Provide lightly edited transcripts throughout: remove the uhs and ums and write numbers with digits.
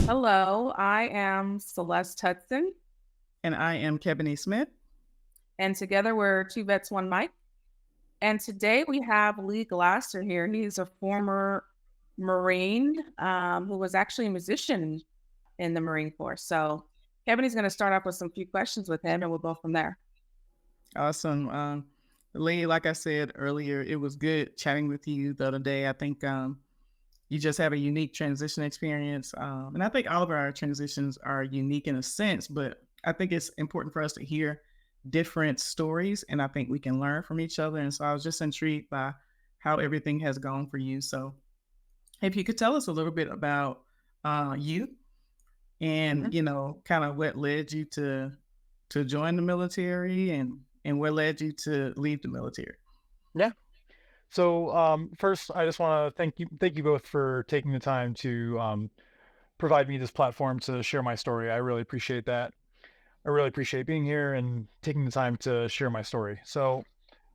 Hello, I am Celeste Hudson, And I am Kevin E. Smith. and together we're Two Vets, One Mic. And today we have Lee Glasser here. He's a former Marine who was actually a musician in the Marine Corps. So Kevin is going to start off with some few questions with him, and we'll go from there. Awesome. Lee, like I said earlier, it was good chatting with you the other day. I think you just have a unique transition experience. And I think all of our transitions are unique in a sense, but I think it's important for us to hear different stories. And I think we can learn from each other. And so I was just intrigued by how everything has gone for you. So if you could tell us a little bit about you and, Mhm. kind of what led you to join the military and what led you to leave the military. Yeah. So first, I just want to thank you both for taking the time to provide me this platform to share my story. I really appreciate that. I really appreciate being here and taking the time to share my story. So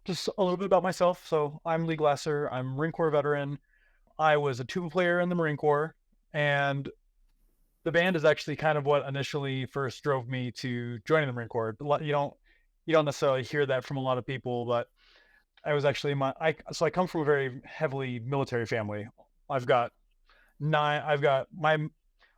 just a little bit about myself. So I'm Lee Glasser. I'm a Marine Corps veteran. I was a tuba player in the Marine Corps, and the band is actually kind of what initially first drove me to joining the Marine Corps. You don't necessarily hear that from a lot of people, but I was actually I come from a very heavily military family. I've got I've got my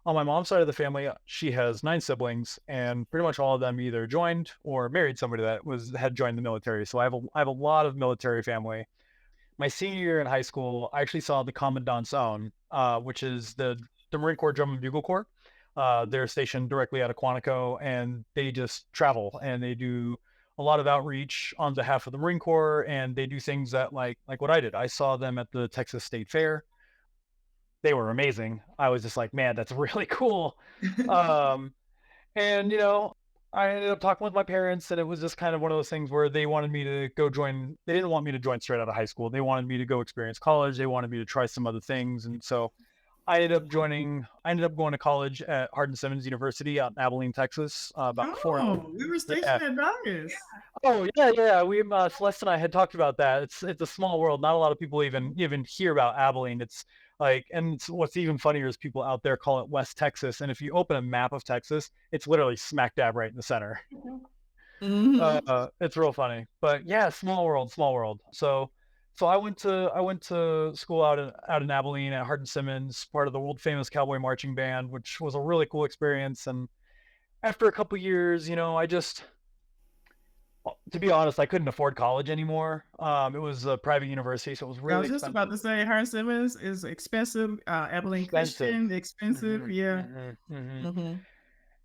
on my mom's side of the family, she has 9 siblings, and pretty much all of them either joined or married somebody that had joined the military. So I have a lot of military family. My senior year in high school, I actually saw the Commandant's Own, which is the Marine Corps Drum and Bugle Corps. They're stationed directly out of Quantico, and they just travel and they do a lot of outreach on behalf of the Marine Corps, and they do things that like what I did. I saw them at the Texas State Fair. They were amazing. I was just like, man, that's really cool. Um, and I ended up talking with my parents, and it was just kind of one of those things where they wanted me to go join. They didn't want me to join straight out of high school. They wanted me to go experience college. They wanted me to try some other things, and so I ended up going to college at Hardin-Simmons University out in Abilene, Texas, about 4 hours. Oh, we were Yeah. stationed at Vegas. Oh yeah, yeah. We Celeste and I had talked about that. It's a small world. Not a lot of people even hear about Abilene. It's like, and what's even funnier is people out there call it West Texas. And if you open a map of Texas, it's literally smack dab right in the center. Mhm. It's real funny. But yeah, small world, small world. So I went to school out in Abilene at Hardin Simmons, part of the world famous Cowboy Marching Band, which was a really cool experience. And after a couple years, I just, to be honest, I couldn't afford college anymore. It was a private university, so it was I really was just about expensive. to say Herman Simmons is expensive. Abilene Expensive. Christian, expensive. hmm Yeah. hmm hmm Hmm.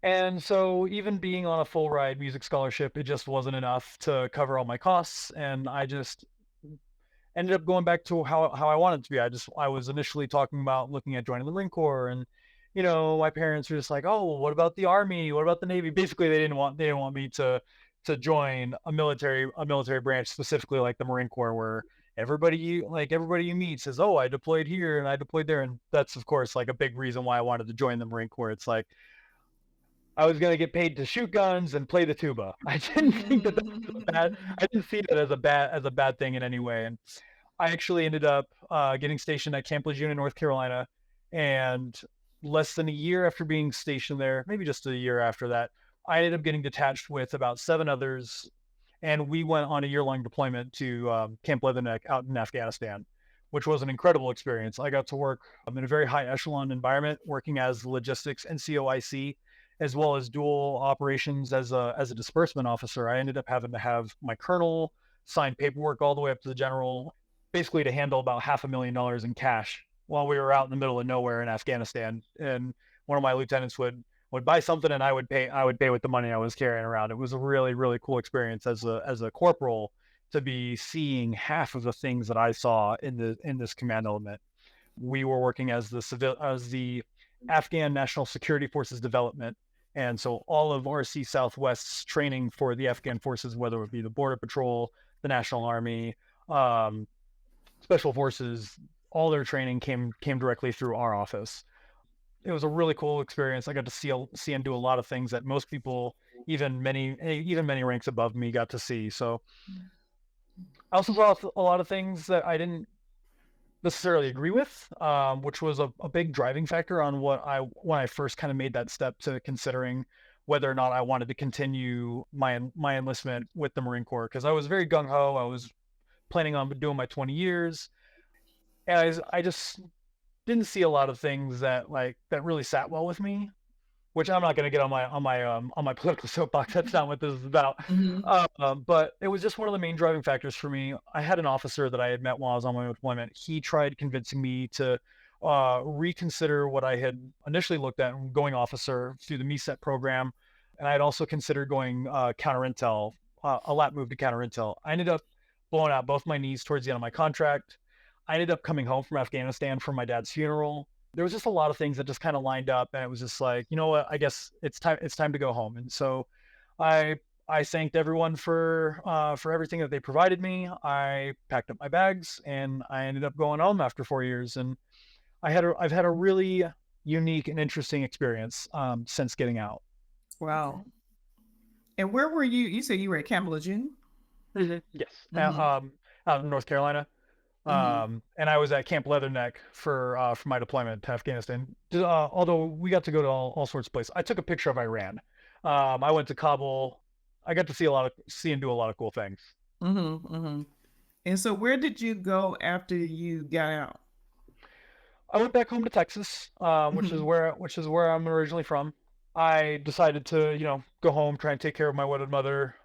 And so even being on a full ride music scholarship, it just wasn't enough to cover all my costs. And I just ended up going back to how I wanted to be. I was initially talking about looking at joining the Marine Corps, and my parents were just like, "Oh, well, what about the Army? What about the Navy?" Basically, they didn't want me to join a military branch, specifically like the Marine Corps, where everybody you meet says, "Oh, I deployed here and I deployed there," and that's of course like a big reason why I wanted to join the Marine Corps. It's like I was going to get paid to shoot guns and play the tuba. I didn't think that was a bad. I didn't see that as a bad thing in any way. And I actually ended up getting stationed at Camp Lejeune in North Carolina, and less than a year after being stationed there, maybe just a year after that, I ended up getting detached with about 7 others, and we went on a year-long deployment to Camp Leatherneck out in Afghanistan, which was an incredible experience. I got to work in a very high echelon environment, working as logistics NCOIC, as well as dual operations as a disbursement officer. I ended up having to have my colonel sign paperwork all the way up to the general, basically to handle about $500,000 in cash while we were out in the middle of nowhere in Afghanistan. And one of my lieutenants would buy something, and I would pay with the money I was carrying around. It was a really, really cool experience as a corporal to be seeing half of the things that I saw in this command element. We were working as the Afghan National Security Forces development. And so all of RC Southwest's training for the Afghan forces, whether it be the Border Patrol, the National Army, um, Special Forces, all their training came directly through our office. It was a really cool experience. I got to see and do a lot of things that most people, even many ranks above me, got to see. So I also saw a lot of things that I didn't necessarily agree with, which was a big driving factor on when I first kind of made that step to considering whether or not I wanted to continue my enlistment with the Marine Corps, because I was very gung ho. I was planning on doing my 20 years, and I just didn't see a lot of things that really sat well with me. Which I'm not going to get on my political soapbox. That's not what this is about. Mhm. But it was just one of the main driving factors for me. I had an officer that I had met while I was on my deployment. He tried convincing me to reconsider what I had initially looked at, going officer through the MESET program, and I had also considered going counter intel, a lap move to counter intel. I ended up blowing out both my knees towards the end of my contract. I ended up coming home from Afghanistan for my dad's funeral. There was just a lot of things that just kind of lined up, and it was just like, you know what, I guess it's time to go home. And so I I thanked everyone for everything that they provided me. I packed up my bags and I ended up going home after 4 years. And I've had a really unique and interesting experience since getting out. Wow. And where were you? You said you were at Camp Lejeune? Yes, Mm-hmm. out in North Carolina. Mm-hmm. And I was at Camp Leatherneck for my deployment to Afghanistan. Although we got to go to all sorts of places. I took a picture of Iran. I went to Kabul. I got to see and do a lot of cool things. Mm-hmm. Mm-hmm. And so where did you go after you got out? I went back home to Texas, Mm-hmm. which is where I'm originally from. I decided to go home, try and take care of my widowed mother.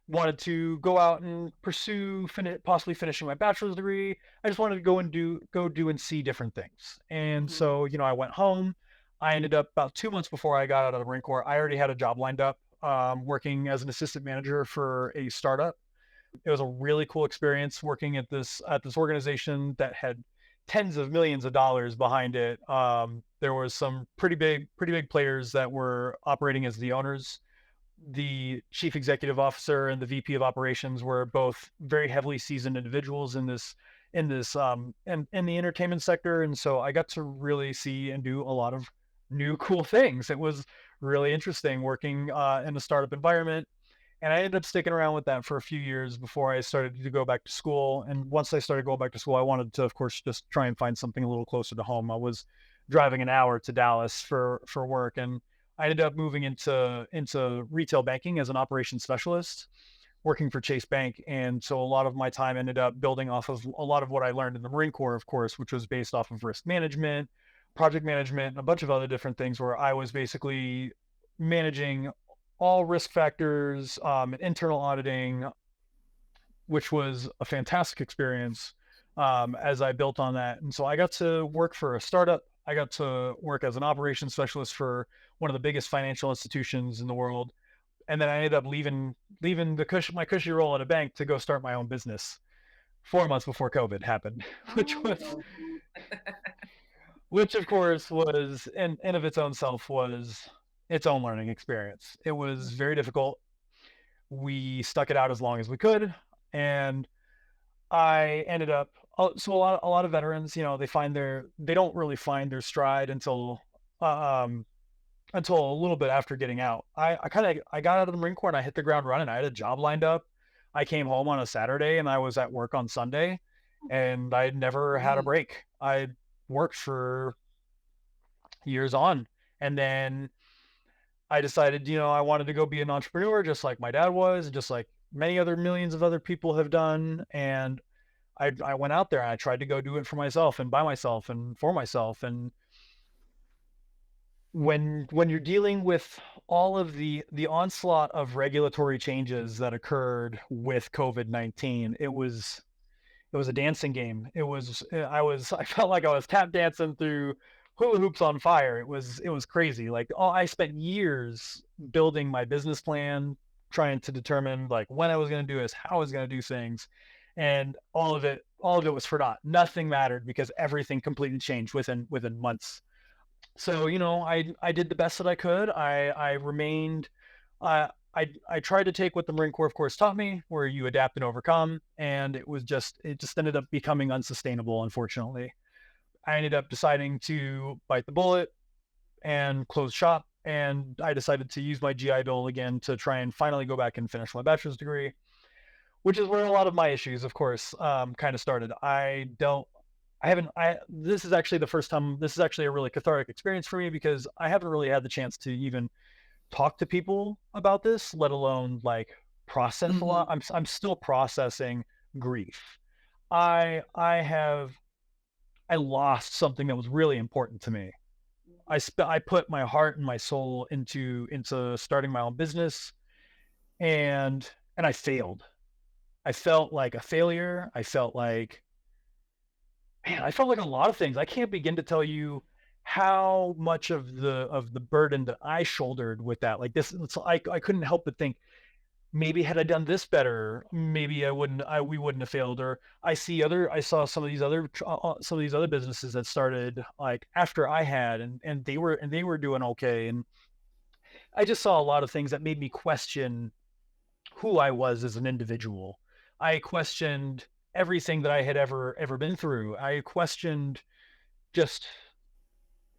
Wanted to go out and pursue possibly finishing my bachelor's degree. I just wanted to go do and see different things. And Mm-hmm. so, I went home. I ended up about 2 months before I got out of the Marine Corps. I already had a job lined up, working as an assistant manager for a startup. It was a really cool experience working at this organization that had tens of millions of dollars behind it. There was some pretty big players that were operating as the owners. The chief executive officer and the VP of operations were both very heavily seasoned individuals in the entertainment sector, and so I got to really see and do a lot of new cool things. It was really interesting working in a startup environment, and I ended up sticking around with that for a few years before I started to go back to school. And once I started going back to school, I wanted to, of course, just try and find something a little closer to home. I was driving an hour to Dallas for work, and I ended up moving into retail banking as an operations specialist, working for Chase Bank. And so a lot of my time ended up building off of a lot of what I learned in the Marine Corps, of course, which was based off of risk management, project management, and a bunch of other different things where I was basically managing all risk factors, and internal auditing, which was a fantastic experience as I built on that. And so I got to work for a startup. I got to work as an operations specialist for one of the biggest financial institutions in the world. And then I ended up leaving my cushy role at a bank to go start my own business 4 months before COVID happened, which was Oh. which of course was in of its own self was its own learning experience. It was very difficult. We stuck it out as long as we could, and I ended up so a lot of veterans, they don't really find their stride um until a little bit after getting out. I got out of the Marine Corps and I hit the ground running. I had a job lined up. I came home on a Saturday and I was at work on Sunday, and I never had a Mm-hmm. break. I worked for years on, and then I decided, I wanted to go be an entrepreneur just like my dad was, and just like many other millions of other people have done. And I went out there and I tried to go do it for myself and by myself and for myself. And when you're dealing with all of the onslaught of regulatory changes that occurred with COVID-19, it was a dancing game. I felt like I was tap dancing through hula hoops on fire. It was crazy. Like, I spent years building my business plan, trying to determine like when I was going to do this, how I was going to do things, and all of it was for naught. Nothing mattered because everything completely changed within months. So I did the best that I could. I remained. I tried to take what the Marine Corps, of course, taught me, where you adapt and overcome, and it just ended up becoming unsustainable. Unfortunately, I ended up deciding to bite the bullet and close shop, and I decided to use my GI Bill again to try and finally go back and finish my bachelor's degree, which is where a lot of my issues, of course, kind of started. This is actually the first time, this is actually a really cathartic experience for me because I haven't really had the chance to even talk to people about this, let alone like process a lot. Mhm. I'm still processing grief. I lost something that was really important to me. I put my heart and my soul into starting my own business, and I failed. I felt like a failure. I felt like a lot of things. I can't begin to tell you how much of the burden that I shouldered with that. Like this, I couldn't help but think, maybe had I done this better, maybe we wouldn't have failed. Or I saw some of these other businesses that started like after I had, and they were doing okay. And I just saw a lot of things that made me question who I was as an individual. I questioned everything that I had ever been through. I questioned just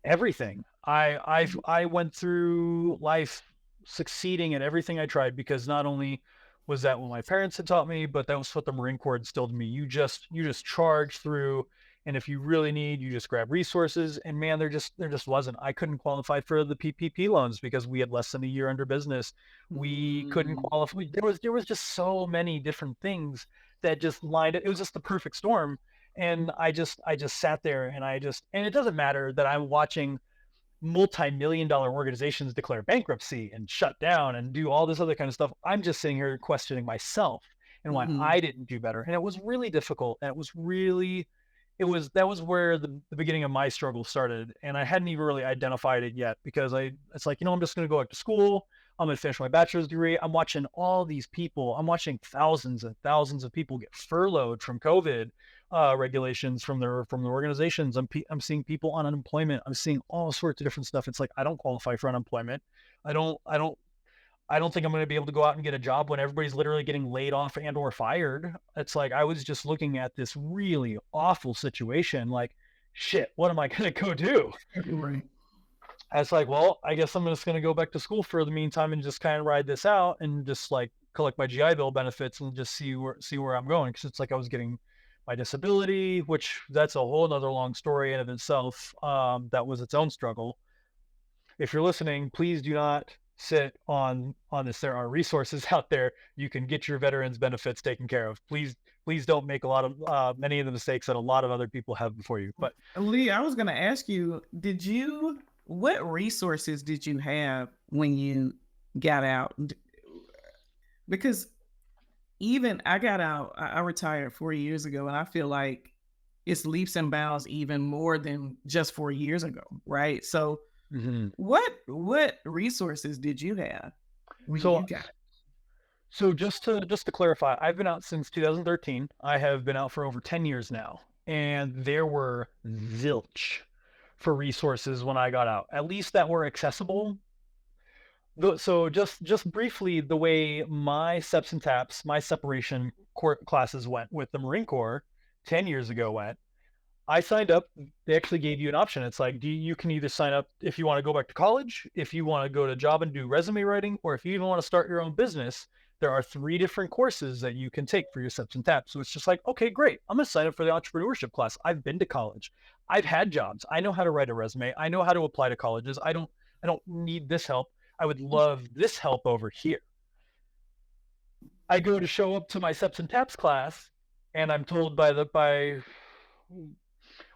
everything. I went through life succeeding at everything I tried because not only was that what my parents had taught me, but that was what the Marine Corps instilled in me. You just charge through, and if you really need, you just grab resources. And man, there just wasn't. I couldn't qualify for the PPP loans because we had less than a year under business. We couldn't Mm. qualify. There was just so many different things that just lined it. It was just the perfect storm. And I just sat there, and it doesn't matter that I'm watching multi-million dollar organizations declare bankruptcy and shut down and do all this other kind of stuff. I'm just sitting here questioning myself and why Mhm. I didn't do better. And it was really difficult. And that was where the beginning of my struggle started. And I hadn't even really identified it yet because it's like, I'm just going to go back to school. I'm going to finish my bachelor's degree. I'm watching all these people. I'm watching thousands and thousands of people get furloughed from COVID regulations from the organizations. I'm seeing people on unemployment. I'm seeing all sorts of different stuff. It's like I don't qualify for unemployment. I don't I don't I don't think I'm going to be able to go out and get a job when everybody's literally getting laid off and or fired. It's like I was just looking at this really awful situation like, shit, what am I going to go do? Right. I was like, well, I guess I'm just going to go back to school for the meantime and just kind of ride this out and just like collect my GI Bill benefits and just see where I'm going. Because it's like I was getting my disability, which that's a whole nother long story in of itself. That was its own struggle. If you're listening, please do not sit on this. There are resources out there. You can get your veterans benefits taken care of. Please don't make a lot of many of the mistakes that a lot of other people have before you. But Lee, I was going to ask you, what resources did you have when you got out? Because even I got out, I retired 4 years ago, and I feel like it's leaps and bounds even more than just 4 years ago, right? So, mhm. what resources did you have when you so got? So just to clarify, I've been out since 2013. I have been out for over 10 years now, and there were zilch for resources when I got out, at least that were accessible. So just briefly, the way my SEPs and TAPs, my separation classes went with the Marine Corps 10 years ago went. I signed up. They actually gave you an option. It's like, you can either sign up if you want to go back to college, if you want to go to job and do resume writing, or if you even want to start your own business. There are 3 different courses that you can take for your SEPs and TAPs. So it's just like, okay, great. I'm going to sign up for the entrepreneurship class. I've been to college. I've had jobs. I know how to write a resume. I know how to apply to colleges. I don't need this help. I would love this help over here. I go to show up to my SEPs and TAPs class, and I'm told by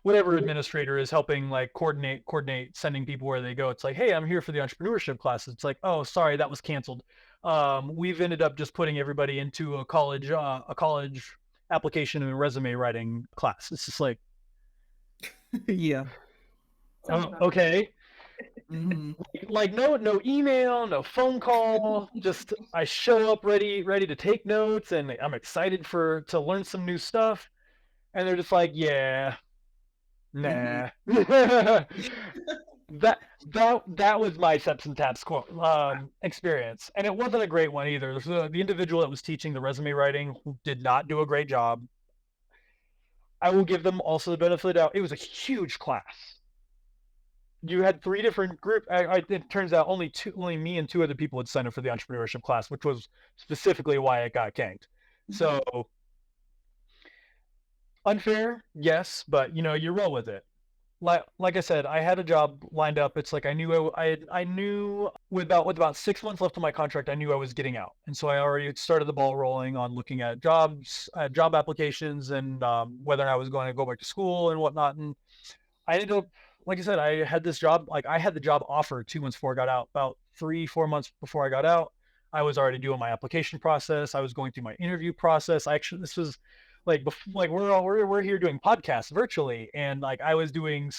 whatever administrator is helping like coordinate sending people where they go. It's like, hey, I'm here for the entrepreneurship class. It's like, oh, sorry, that was canceled. We've ended up just putting everybody into a college application and resume writing class. It's just like, Yeah. Sounds about right. okay, Hmm. like no email, no phone call. Just I show up ready to take notes, and I'm excited to learn some new stuff. And they're just like, yeah, Hmm. nah. That was my Steps and Taps experience, and it wasn't a great one either. The individual that was teaching the resume writing did not do a great job. I will give them also the benefit of the doubt. It was a huge class. You had 3 different group. It turns out only me and 2 other people had signed up for the entrepreneurship class, which was specifically why it got ganked. So unfair, yes, but you roll with it. Like I said, I had a job lined up. It's like I knew with about 6 months left on my contract, I knew I was getting out, and so I already had started the ball rolling on looking at job applications, and whether or not I was going to go back to school and whatnot. And I ended up, like I said, I had this job. Like I had the job offer 2 months before I got out. About 3-4 months before I got out, I was already doing my application process. I was going through my interview process. This was like we're here doing podcasts virtually, and like I was doing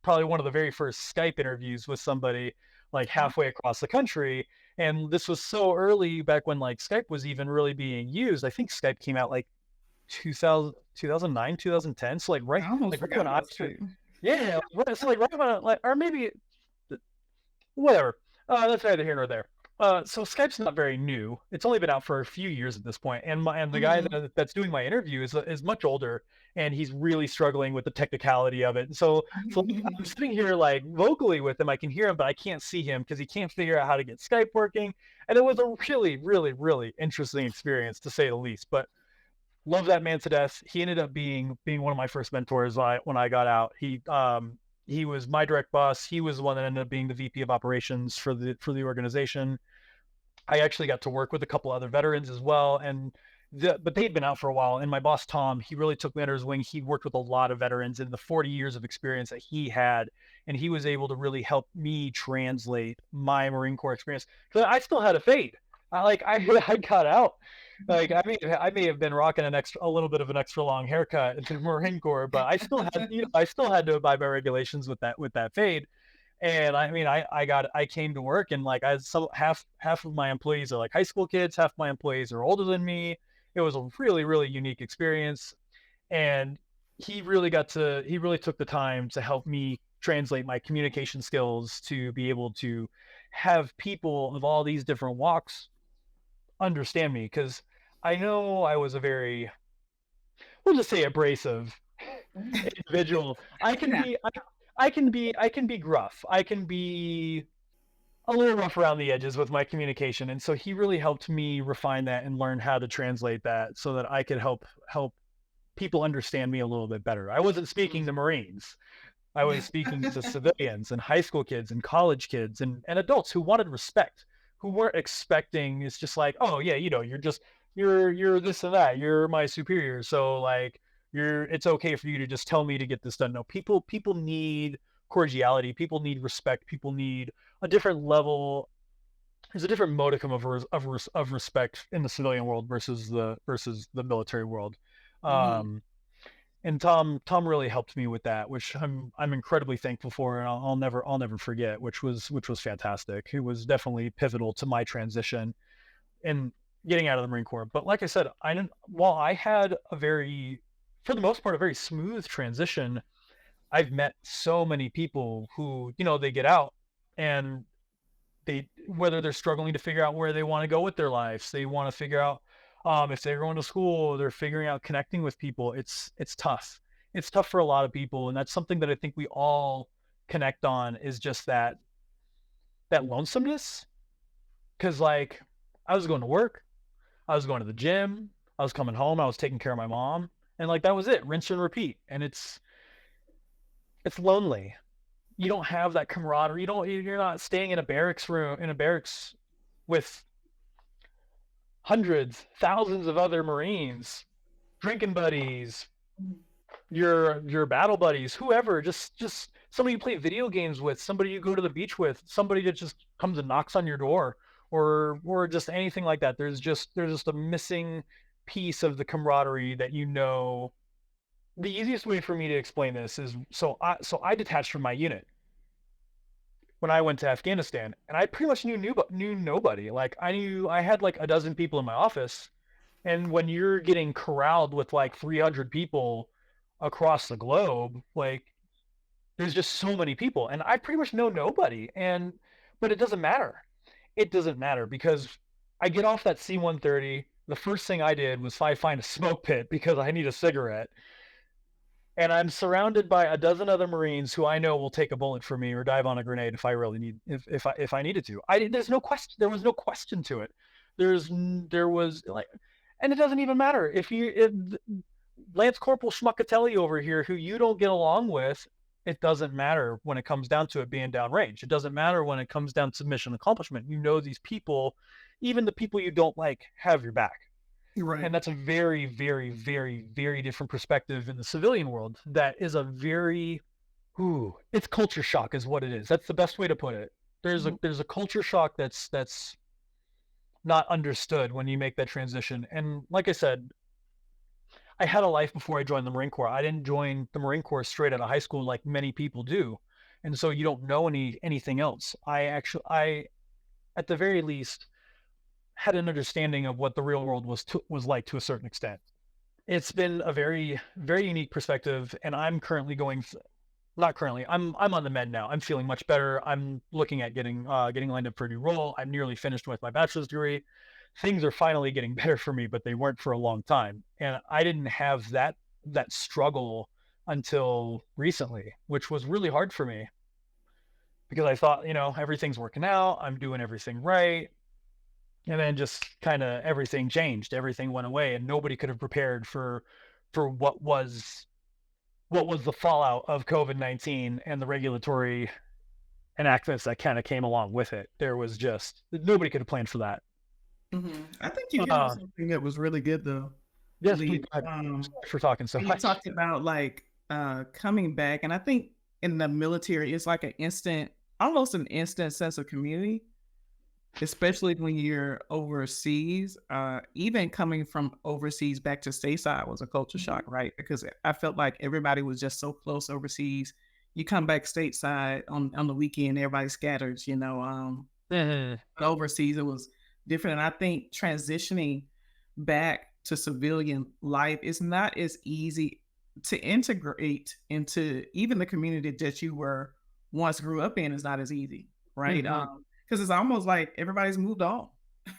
probably one of the very first Skype interviews with somebody like halfway across the country. And this was so early back when like Skype was even really being used. I think Skype came out like 2000, 2009, 2010. So like I almost right forgot when I about Skype. yeah, so like right when like or maybe whatever. That's neither here nor there. So Skype's not very new. It's only been out for a few years at this point, and the guy Mhm. that's doing my interview is much older, and he's really struggling with the technicality of it. So I'm sitting here like vocally with him. I can hear him, but I can't see him because he can't figure out how to get Skype working. And it was a really, really, really interesting experience to say the least. But love that man to death. He ended up being one of my first mentors when I got out. He was my direct boss. He was the one that ended up being the VP of operations for the organization. I actually got to work with a couple other veterans as well, and but they'd been out for a while. And my boss Tom, he really took me under his wing. He worked with a lot of veterans in the 40 years of experience that he had, and he was able to really help me translate my Marine Corps experience. Because I still had a fade. I got out. Like I may have been rocking a little bit of an extra long haircut in the Marine Corps, but I still had to abide by regulations with that fade. And I mean, I came to work, and like half of my employees are like high school kids, half my employees are older than me. It was a really, really unique experience. And he really took the time to help me translate my communication skills to be able to have people of all these different walks understand me. Because I know I was a very, we'll just say, abrasive individual. Yeah. I can be gruff. I can be a little rough around the edges with my communication, and so he really helped me refine that and learn how to translate that so that I could help people understand me a little bit better. I wasn't speaking to Marines. I was speaking to civilians and high school kids and college kids and adults who wanted respect, who weren't expecting. It's just like, oh yeah, you're this and that. You're my superior, so like it's okay for you to just tell me to get this done. No, people need cordiality. People need respect. People need a different level. There's a different modicum of respect in the civilian world versus the military world. Mhm. Um, and Tom really helped me with that, which I'm incredibly thankful for, and I'll never forget. Which was fantastic. It was definitely pivotal to my transition and getting out of the Marine Corps. But like I said, I didn't. While I had for the most part, a very smooth transition, I've met so many people who they get out, and whether they're struggling to figure out where they want to go with their lives, they want to figure out if they're going to school, they're figuring out connecting with people. It's tough. It's tough for a lot of people, and that's something that I think we all connect on, is just that lonesomeness. Because like I was going to work, I was going to the gym, I was coming home, I was taking care of my mom, and like that was it, rinse and repeat. And it's lonely. You don't have that camaraderie. You're not staying in a barracks with hundreds, thousands of other Marines, drinking buddies, your battle buddies, whoever, just somebody you play video games with, somebody you go to the beach with, somebody that just comes and knocks on your door, or just anything like that. There's just a missing piece of the camaraderie that the easiest way for me to explain this is, I detached from my unit when I went to Afghanistan, and I pretty much knew nobody. Like I had like a dozen people in my office, and when you're getting corralled with like 300 people across the globe, like there's just so many people, and I pretty much know nobody. But it doesn't matter. It doesn't matter because I get off that C-130. The first thing I did was find a smoke pit because I need a cigarette, and I'm surrounded by a dozen other Marines who I know will take a bullet for me or dive on a grenade if I really need if I needed to. There's no question. There was no question to it. There was like, And it doesn't even matter if Lance Corporal Schmuckatelli over here, who you don't get along with, it doesn't matter when it comes down to it being downrange. It doesn't matter when it comes down to mission accomplishment. You know, these people, even the people you don't like, have your back. Right. And that's a very, very, very, very different perspective in the civilian world. That is a very, it's culture shock is what it is. That's the best way to put it. There's a culture shock that's not understood when you make that transition. And like I said, I had a life before I joined the Marine Corps. I didn't join the Marine Corps straight out of high school like many people do. And so you don't know anything else. I at the very least had an understanding of what the real world was like to a certain extent. It's been a very, very unique perspective, and I'm currently not currently. I'm on the med now. I'm feeling much better. I'm looking at getting lined up for a new role. I'm nearly finished with my bachelor's degree. Things are finally getting better for me, but they weren't for a long time. And I didn't have that struggle until recently, which was really hard for me because I thought, everything's working out. I'm doing everything right. And then just kind of everything changed. Everything went away, and nobody could have prepared for what was the fallout of COVID-19 and the regulatory enactments that kind of came along with it. There was just nobody could have planned for that. I think you hit on something that was really good though. Yes, Lee. please, sorry for talking so You much. talked about like coming back, and I think in the military, it's like almost an instant sense of community, especially when you're overseas. Even coming from overseas back to stateside was a culture shock, right? Because I felt like everybody was just so close overseas. You come back stateside on the weekend, everybody scatters, Mhm. but overseas it was different. And I think transitioning back to civilian life is not as easy to integrate into even the community that you were once grew up in is not as easy, right? Mhm. Because it's almost like everybody's moved on.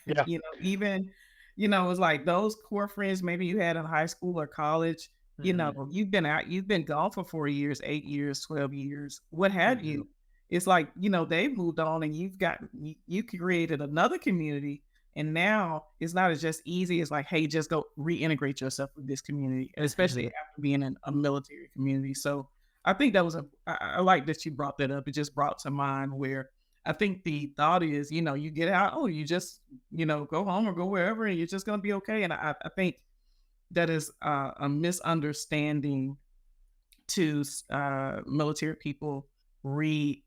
Yeah. Even, it's like those core friends maybe you had in high school or college, Mhm. you've been gone for 4 years, 8 years, 12 years, what have Mhm. you. It's like, they've moved on and you created another community. And now it's not as just easy as like, hey, just go reintegrate yourself with this community, and especially Mhm. after being in a military community. So I think that was I like that you brought that up. It just brought to mind where I think the thought is, you get out, oh, you just, go home or go wherever and you're just going to be okay. And I think that is a misunderstanding to military people re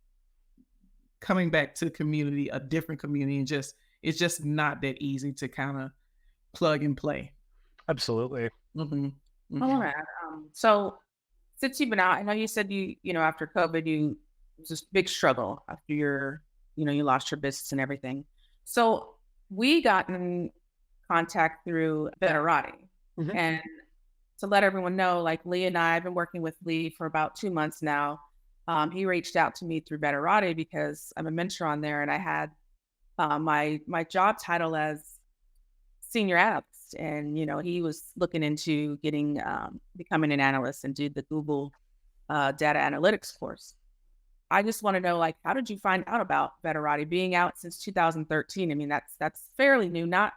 coming back to community, a different community, and it's just not that easy to kind of plug and play. Absolutely. Hmm. All Hmm. right. So since you've been out, I know you said after COVID, it was this big struggle after you lost your business and everything. So we got in contact through Veterati. Mhm. And to let everyone know, like Lee and I've been working with Lee for about 2 months now. He reached out to me through Veterati because I'm a mentor on there, and I had my job title as senior analyst, and he was looking into getting becoming an analyst and do the Google data analytics course. I just want to know, like, how did you find out about Veterati being out since 2013? I mean, that's fairly new, not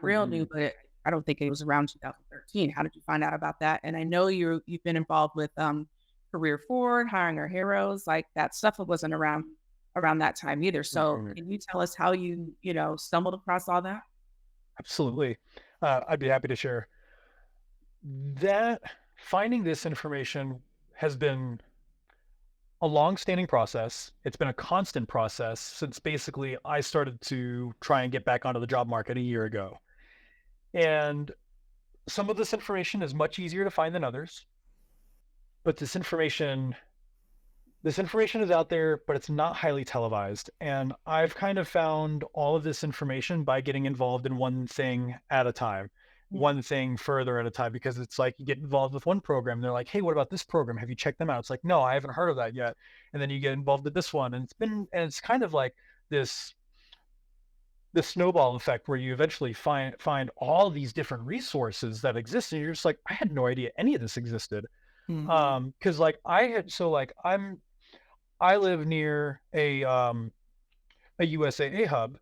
real new, Mhm. but I don't think it was around 2013. How did you find out about that? And I know you've been involved with Career Forward, Hiring Our Heroes, like that stuff wasn't around that time either. So Mhm. can you tell us how you stumbled across all that? Absolutely. I'd be happy to share that. Finding this information has been a long-standing process. It's been a constant process since basically I started to try and get back onto the job market a year ago. And some of this information is much easier to find than others, but this information is out there, but it's not highly televised. And I've kind of found all of this information by getting involved in one thing at a time, one thing further at a time, because it's like you get involved with one program. And they're like, hey, what about this program? Have you checked them out? It's like, no, I haven't heard of that yet. And then you get involved with this one. And it's kind of like this this snowball effect where you eventually find all these different resources that exist. And you're just like, I had no idea any of this existed. Hmm. Because like I had so like I live near a USAA hub,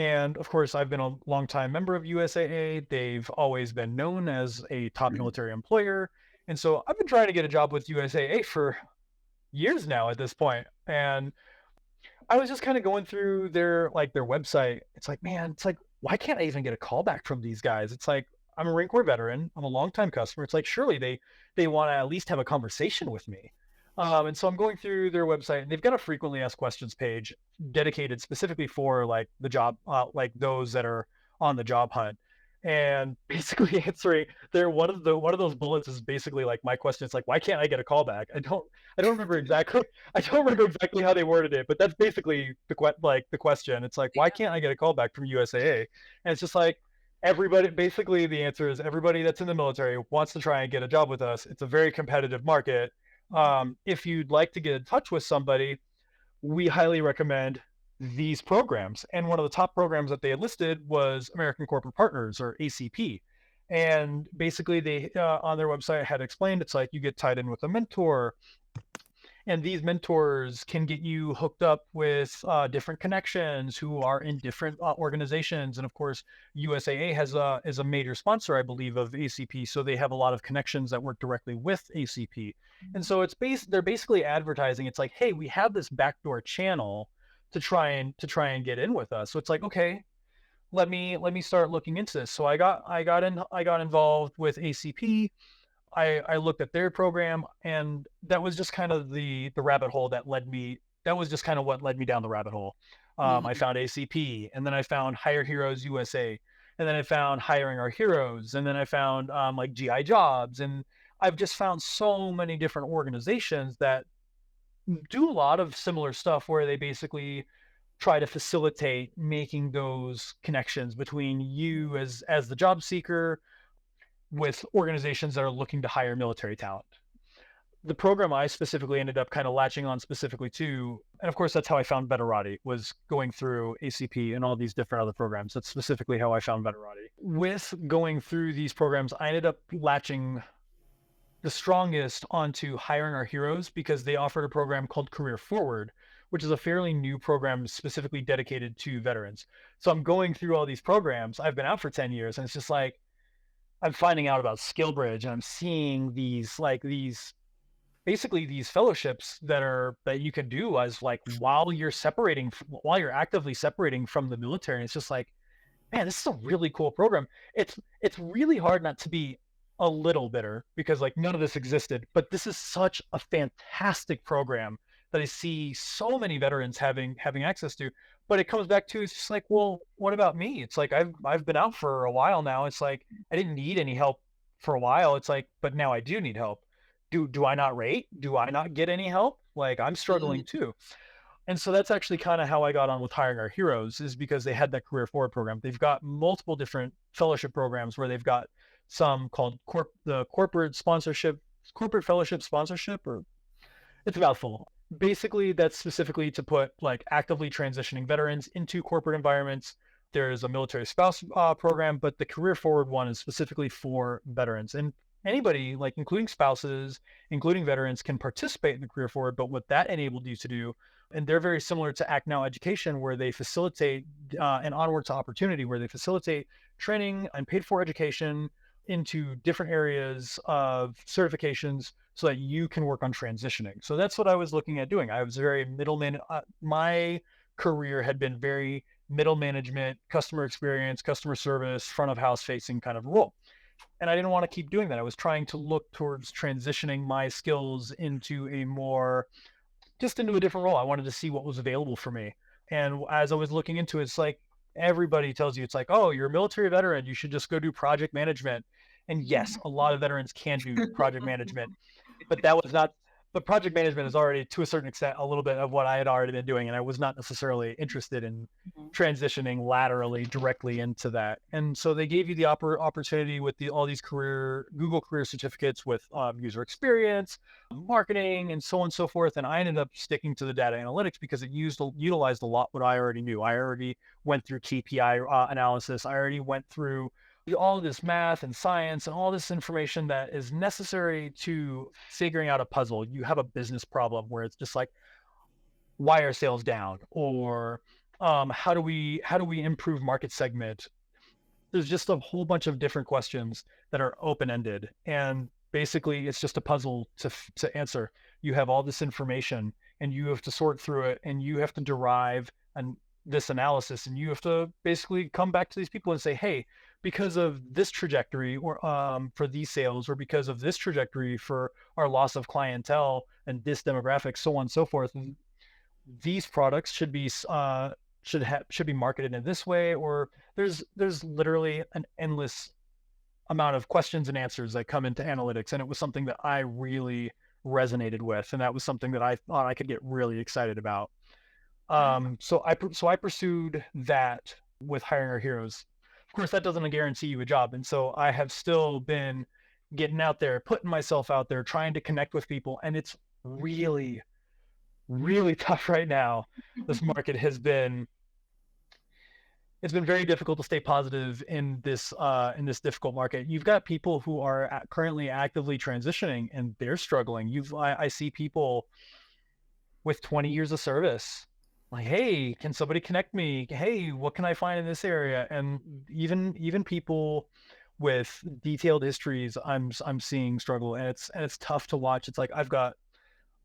And of course, I've been a longtime member of USAA. They've always been known as a top military employer. And so I've been trying to get a job with USAA for years now at this point. And I was just kind of going through their website. It's like, man, it's like, why can't I even get a call back from these guys? It's like, I'm a Marine Corps veteran. I'm a longtime customer. It's like, surely they want to at least have a conversation with me. And so I'm going through their website, and they've got a frequently asked questions page dedicated specifically for like the job, like those that are on the job hunt. And basically answering one of those bullets is basically like my question. It's like, why can't I get a call back? I don't remember exactly. I don't remember exactly how they worded it, but that's basically the question. It's like, why can't I get a call back from USAA? And it's just like everybody. Basically, the answer is everybody that's in the military wants to try and get a job with us. It's a very competitive market. If you'd like to get in touch with somebody, we highly recommend these programs. And one of the top programs that they had listed was American Corporate Partners, or ACP. And basically, they on their website had explained it's like you get tied in with a mentor, and these mentors can get you hooked up with different connections who are in different organizations. And of course, USAA is a major sponsor, I believe, of ACP, so they have a lot of connections that work directly with ACP. And so they're basically advertising. It's like, hey, we have this backdoor channel to try and get in with us. So it's like, okay, let me start looking into this. So I got involved with ACP. I looked at their program, and that was just kind of the rabbit hole that was just kind of what led me down the rabbit hole. I Mhm. found ACP, and then I found Hire Heroes USA, and then I found Hiring Our Heroes, and then I found like GI Jobs, and I've just found so many different organizations that do a lot of similar stuff where they basically try to facilitate making those connections between you as the job seeker with organizations that are looking to hire military talent. The program I specifically ended up kind of latching on specifically to, and of course that's how I found Veterati, was going through ACP and all these different other programs. That's specifically how I found Veterati. With going through these programs, I ended up latching the strongest onto Hiring Our Heroes because they offered a program called Career Forward, which is a fairly new program specifically dedicated to veterans. So I'm going through all these programs. I've been out for 10 years, and it's just like I'm finding out about SkillBridge, and I'm seeing these basically these fellowships that you can do as like while you're actively separating from the military. And it's just like, man, this is a really cool program. It's really hard not to be a little bitter because like none of this existed, but this is such a fantastic program that I see so many veterans having access to. But it comes back to, it's just like, well, what about me? It's like I've been out for a while now. It's like I didn't need any help for a while. It's like, but now I do need help. Do I not rate? Do I not get any help? Like I'm Mhm. struggling too. And so that's actually kind of how I got on with Hiring Our Heroes, is because they had that Career Forward program. They've got multiple different fellowship programs where they've got some called the corporate fellowship sponsorship, or it's a mouthful. Basically, that's specifically to put like actively transitioning veterans into corporate environments. There's a military spouse program, but the Career Forward one is specifically for veterans. And anybody, like including spouses, including veterans, can participate in the Career Forward. But what that enabled you to do, and they're very similar to Act Now Education, where they facilitate an onward to opportunity, where they facilitate training and paid for education into different areas of certifications so that you can work on transitioning. So that's what I was looking at doing. I was very middleman. My career had been very middle management, customer experience, customer service, front of house facing kind of role. And I didn't want to keep doing that. I was trying to look towards transitioning my skills into just into a different role. I wanted to see what was available for me. And as I was looking into it, it's like everybody tells you, it's like, oh, you're a military veteran, you should just go do project management. And yes, a lot of veterans can do project management, but that was not but project management is already to a certain extent a little bit of what I had already been doing, and I was not necessarily interested in Mhm. transitioning laterally directly into that. And so they gave you the opportunity with all these Google career certificates with user experience, marketing, and so on and so forth. And I ended up sticking to the data analytics because it utilized a lot what I already knew. I already went through KPI analysis. I already went through all this math and science and all this information that is necessary to figuring out a puzzle. You have a business problem where it's just like, why are sales down? Or how do we improve market segment? There's just a whole bunch of different questions that are open-ended, and basically it's just a puzzle to answer. You have all this information and you have to sort through it, and you have to derive this analysis, and you have to basically come back to these people and say, hey, because of this trajectory, or for these sales, or because of this trajectory for our loss of clientele and this demographic, so on and so forth, these products should be should be marketed in this way. Or there's literally an endless amount of questions and answers that come into analytics, and it was something that I really resonated with, and that was something that I thought I could get really excited about. So I pursued that with Hiring Our Heroes. Of course, that doesn't guarantee you a job, and so I have still been getting out there, putting myself out there, trying to connect with people, and it's really, really tough right now. This market has been it's been very difficult to stay positive in this difficult market. You've got people who are currently actively transitioning, and they're struggling. I see people with 20 years of service, like, hey, can somebody connect me? Hey, what can I find in this area? And even people with detailed histories, I'm seeing struggle, and it's tough to watch. It's like I've got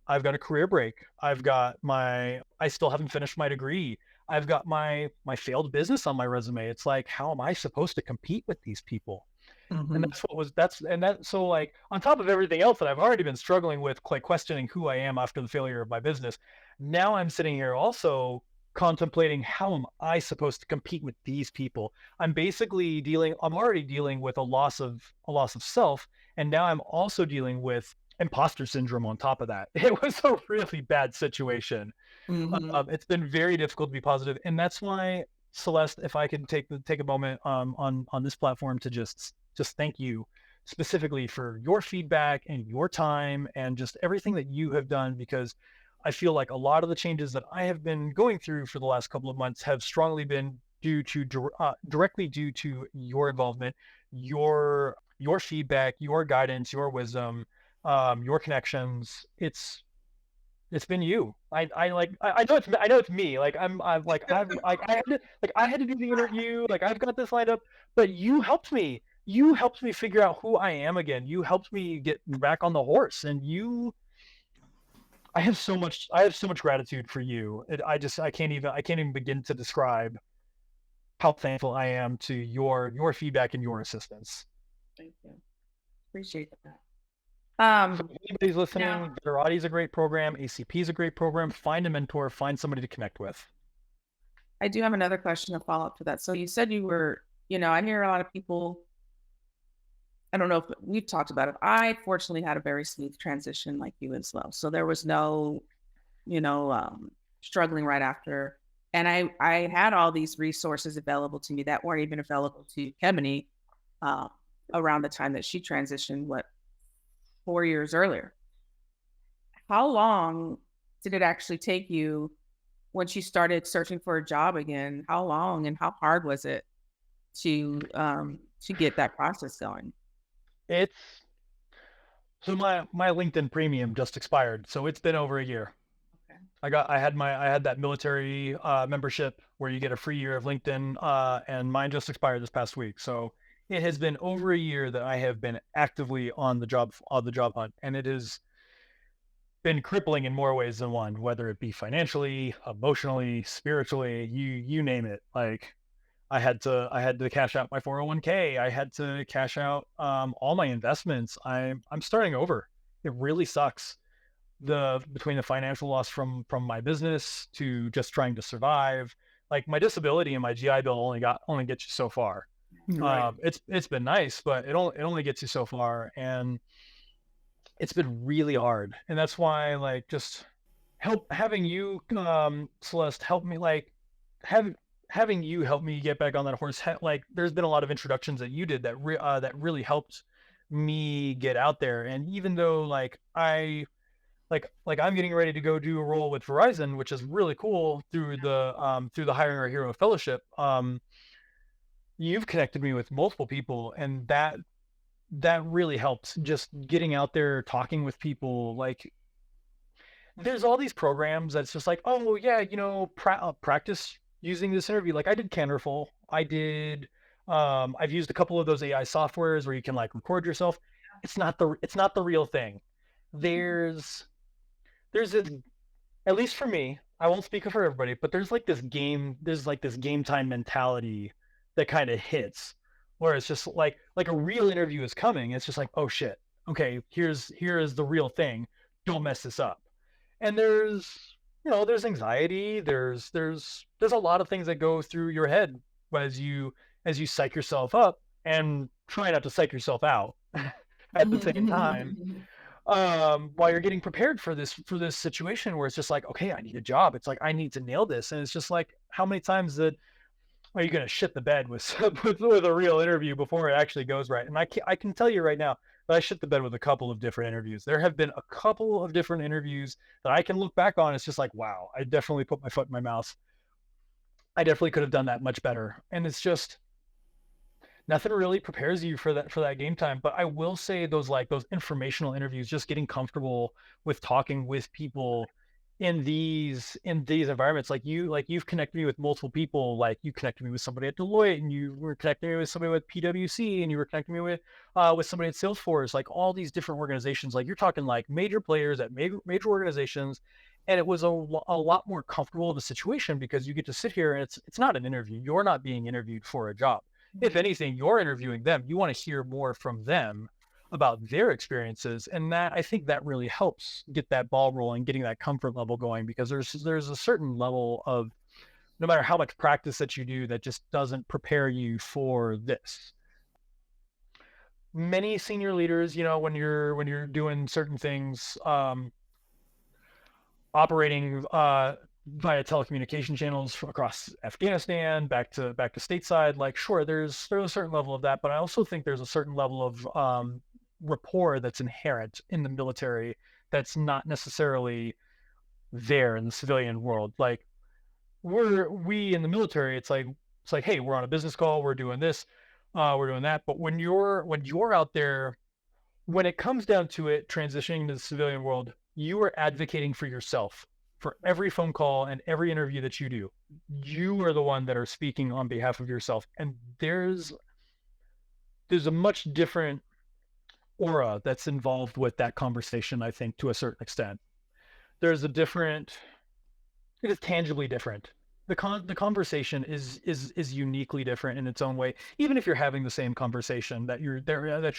a career break. I still haven't finished my degree. I've got my failed business on my resume. It's like, how am I supposed to compete with these people? And so, like, on top of everything else that I've already been struggling with, like questioning who I am after the failure of my business, now I'm sitting here also contemplating, how am I supposed to compete with these people? I'm already dealing with a loss of self, and now I'm also dealing with imposter syndrome on top of that. It was a really bad situation. It's been very difficult to be positive, and that's why, Celeste, if I could take a moment on this platform to just thank you specifically for your feedback and your time and just everything that you have done, because I feel like a lot of the changes that I have been going through for the last couple of months have strongly been directly due to your involvement, your feedback, your guidance, your wisdom, your connections. It's been you. I know it's me. Like I had to do the interview. Like, I've got this lined up, but you helped me. You helped me figure out who I am again. You helped me get back on the horse, and I have so much gratitude for you. I can't even begin to describe how thankful I am to your feedback and your assistance. Thank you. Appreciate that. If anybody's listening, Veterati is a great program. ACP is a great program. Find a mentor. Find somebody to connect with. I do have another question to follow up to that. So you said you were, I hear a lot of people, I don't know if we've talked about it. I fortunately had a very smooth transition like you as well. So there was no, struggling right after. And I had all these resources available to me that weren't even available to Kebony around the time that she transitioned, 4 years earlier. How long did it actually take you when she started searching for a job again? How long and how hard was it to get that process going? So my LinkedIn premium just expired, so it's been over a year. Okay. I had that military membership where you get a free year of LinkedIn, and mine just expired this past week. So it has been over a year that I have been actively on the job hunt, and it has been crippling in more ways than one, whether it be financially, emotionally, spiritually, you name it. Like, I had to cash out my 401k. I had to cash out all my investments. I'm starting over. It really sucks. Between the financial loss from my business to just trying to survive. Like, my disability and my GI Bill only gets you so far. Right. It's been nice, but it only gets you so far, and it's been really hard. And that's why, like, just having you, Celeste, help me, like, having you help me get back on that horse. Like, there's been a lot of introductions that you did that really helped me get out there. And even though, like, I'm getting ready to go do a role with Verizon, which is really cool, through the Hiring Our Hero Fellowship. You've connected me with multiple people, and that really helps, just getting out there, talking with people. Like, there's all these programs that's just like, oh yeah, practice using this interview. Like I did Canterful. I've used a couple of those AI softwares where you can like record yourself. It's not the real thing. There's there's this, at least for me, I won't speak for everybody, but there's like this game time mentality that kind of hits where it's just like a real interview is coming. It's just like, oh shit. Okay, here is the real thing. Don't mess this up. And there's anxiety, there's a lot of things that go through your head as you psych yourself up and try not to psych yourself out at the same time, while you're getting prepared for this situation where it's just like, okay, I need a job. It's like I need to nail this, and it's just like, how many times are you going to shit the bed with, with a real interview before it actually goes right? And I can tell you right now that I shit the bed with a couple of different interviews. There have been a couple of different interviews that I can look back on. It's just like, wow, I definitely put my foot in my mouth. I definitely could have done that much better. And it's just, nothing really prepares you for that game time. But I will say those informational interviews, just getting comfortable with talking with people in these environments, you've connected me with multiple people. Like you connected me with somebody at Deloitte, and you were connecting me with somebody with PwC, and you were connecting me with somebody at Salesforce. Like all these different organizations, like you're talking like major players at major organizations. And it was a lot more comfortable of a situation because you get to sit here and it's not an interview. You're not being interviewed for a job. If anything, you're interviewing them. You want to hear more from them about their experiences, and that, I think, that really helps get that ball rolling, getting that comfort level going, because there's a certain level of, no matter how much practice that you do, that just doesn't prepare you for this. Many senior leaders, when you're doing certain things, operating via telecommunication channels across Afghanistan back to stateside. Like, sure, there's a certain level of that, but I also think there's a certain level of rapport that's inherent in the military that's not necessarily there in the civilian world. Like, we in the military, it's like, hey, we're on a business call, we're doing this, we're doing that. But when you're out there, when it comes down to it, transitioning to the civilian world, you are advocating for yourself for every phone call and every interview that you do. You are the one that are speaking on behalf of yourself. And there's a much different aura that's involved with that conversation, I think, to a certain extent. There's a different, it is tangibly different. The conversation is uniquely different in its own way, even if you're having the same conversation that you're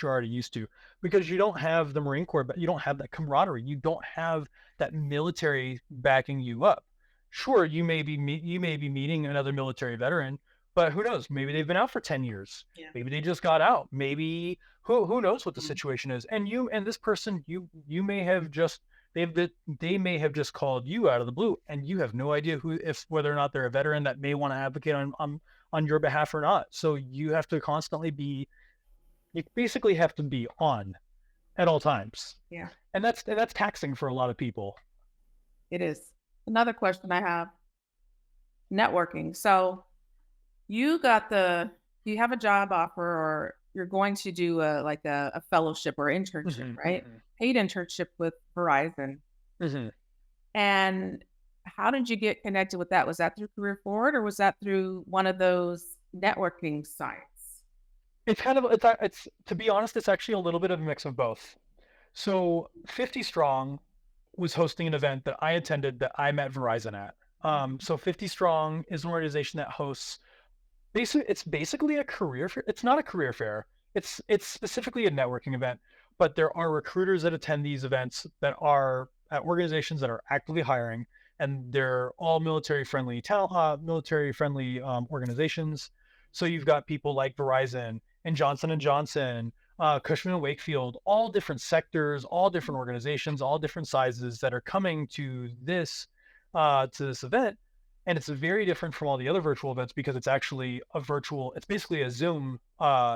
already used to, because you don't have the Marine Corps, but you don't have that camaraderie. You don't have that military backing you up. Sure, you may be meeting another military veteran, but who knows? Maybe they've been out for 10 years. Yeah. Maybe they just got out. Maybe who knows what the situation is. And this person, you may have just, they may have just called you out of the blue, and you have no idea whether or not they're a veteran that may want to advocate on your behalf or not. So you have to you basically have to be on at all times. Yeah, And that's taxing for a lot of people. it is. Another question I have, networking. So you have a job offer, or you're going to do a fellowship or internship, right? Paid internship with Verizon. Mm-hmm. And how did you get connected with that? Was that through Career Forward, or was that through one of those networking sites? It's to be honest, it's actually a little bit of a mix of both. So 50 Strong was hosting an event that I attended that I met Verizon at. So 50 Strong is an organization that hosts, it's basically a career fair. It's not a career fair. It's specifically a networking event, but there are recruiters that attend these events that are at organizations that are actively hiring, and they're all military friendly organizations. So you've got people like Verizon and Johnson & Johnson, Cushman and Wakefield, all different sectors, all different organizations, all different sizes that are coming to this event. And it's very different from all the other virtual events because it's actually it's basically a Zoom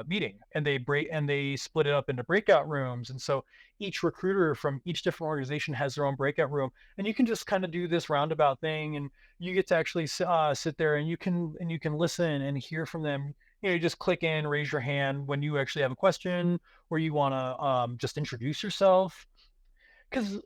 meeting, and they split it up into breakout rooms. And so each recruiter from each different organization has their own breakout room, and you can just kind of do this roundabout thing, and you get to actually sit there, and you can listen and hear from them. You just click in, raise your hand when you actually have a question, or you want to just introduce yourself. Because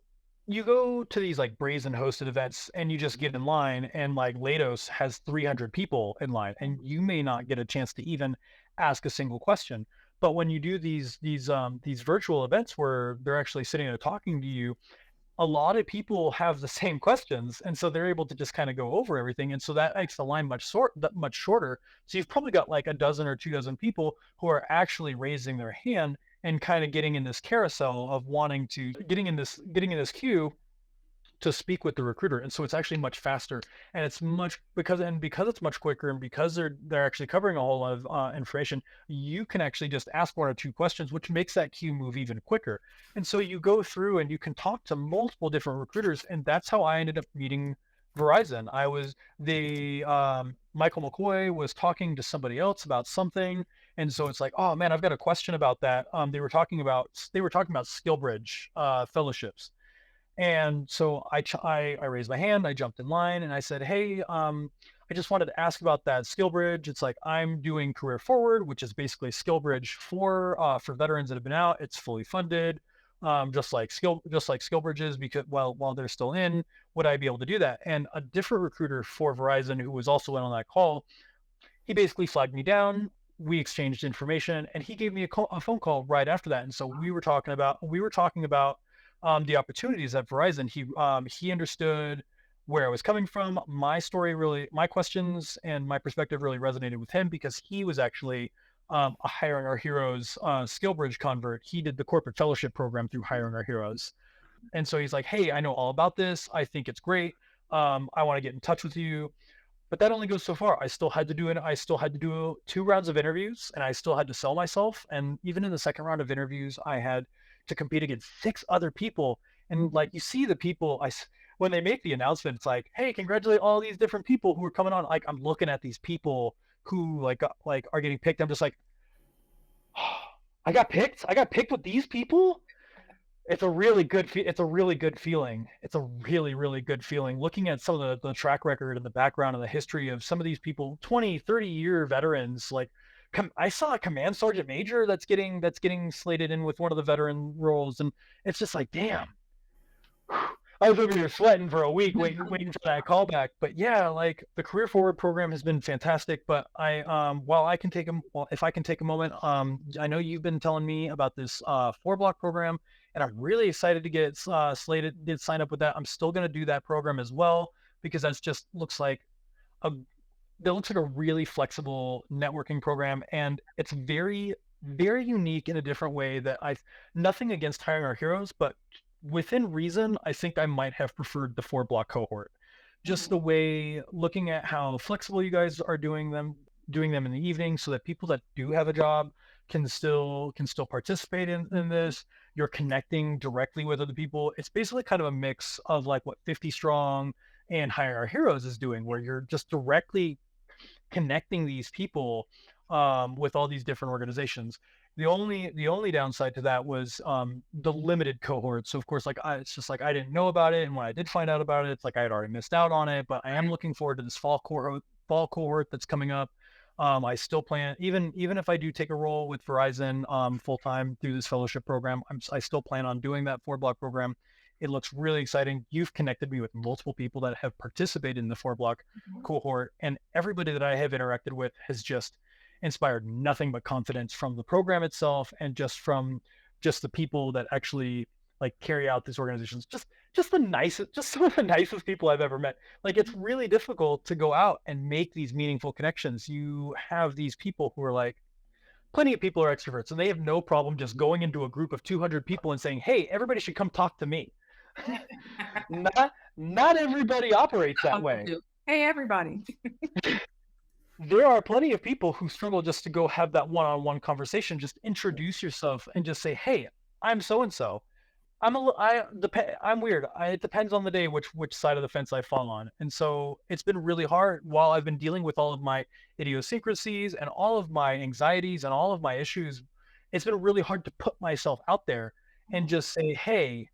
you go to these like brazen hosted events and you just get in line, and like Lados has 300 people in line and you may not get a chance to even ask a single question. But when you do these virtual events where they're actually sitting and talking to you, a lot of people have the same questions, and so they're able to just kind of go over everything, and so that makes the line much shorter. So you've probably got like a dozen or 2 dozen people who are actually raising their hand and kind of getting in this carousel of wanting to getting in this queue to speak with the recruiter. And so it's actually much faster, and it's much because it's much quicker, and because they're actually covering a whole lot of information. You can actually just ask 1 or 2 questions, which makes that queue move even quicker. And so you go through and you can talk to multiple different recruiters, and that's how I ended up meeting Verizon. I was the Michael McCoy was talking to somebody else about something, and so it's like, oh man, I've got a question about that. They were talking about SkillBridge fellowships, and so I raised my hand, I jumped in line, and I said, "Hey, I just wanted to ask about that SkillBridge. It's like I'm doing Career Forward, which is basically SkillBridge for veterans that have been out. It's fully funded, just like SkillBridge is, because while they're still in, would I be able to do that?" And a different recruiter for Verizon, who was also in on that call, he basically flagged me down. We exchanged information, and he gave me a phone call right after that. And so we were talking about the opportunities at Verizon. He understood where I was coming from. My questions and my perspective really resonated with him because he was actually a Hiring Our Heroes SkillBridge convert. He did the corporate fellowship program through Hiring Our Heroes, and so he's like, "Hey, I know all about this. I think it's great. I want to get in touch with you." But that only goes so far. I still had to do it. I still had to do 2 rounds of interviews, and I still had to sell myself. And even in the second round of interviews, I had to compete against 6 other people. And like you see the people, when they make the announcement, it's like, "Hey, congratulate all these different people who are coming on." Like I'm looking at these people who like are getting picked. I'm just like, oh, I got picked. I got picked with these people. It's a really good feeling. It's a really, really good feeling looking at some of the track record and the background and the history of some of these people, 20, 30-year veterans. Like I saw a command sergeant major that's getting slated in with one of the veteran roles, and it's just like, damn. I was over here sweating for a week waiting for that callback. But yeah, like the Career Forward program has been fantastic. But if I can take a moment, I know you've been telling me about this 4 block program, and I'm really excited to get did sign up with that. I'm still going to do that program as well because that's just a looks like a really flexible networking program, and it's very, very unique in a different way that nothing against Hiring Our Heroes, but within reason, I think I might have preferred the 4 block cohort. Just the way, looking at how flexible you guys are doing them in the evening, so that people that do have a job can still participate in this. You're connecting directly with other people. It's basically kind of a mix of like what 50 Strong and Hire Our Heroes is doing, where you're just directly connecting these people with all these different organizations. The only downside to that was the limited cohort. So of course, it's just like I didn't know about it, and when I did find out about it, it's like I had already missed out on it. But I am looking forward to this fall cohort that's coming up. I still plan, even if I do take a role with Verizon full time through this fellowship program, I still plan on doing that 4 block program. It looks really exciting. You've connected me with multiple people that have participated in the 4 block cohort, and everybody that I have interacted with has just inspired nothing but confidence from the program itself, and just the people that actually like carry out these organizations. Just some of the nicest people I've ever met. Like it's really difficult to go out and make these meaningful connections. You have these people who are like, plenty of people are extroverts, and they have no problem just going into a group of 200 people and saying, "Hey, everybody should come talk to me." Not everybody operates that way. Hey, everybody. There are plenty of people who struggle just to go have that one-on-one conversation. Just introduce yourself and just say, "Hey, I'm so and so. I'm weird. It depends on the day which side of the fence I fall on." And so it's been really hard while I've been dealing with all of my idiosyncrasies and all of my anxieties and all of my issues. It's been really hard to put myself out there and just say, "Hey,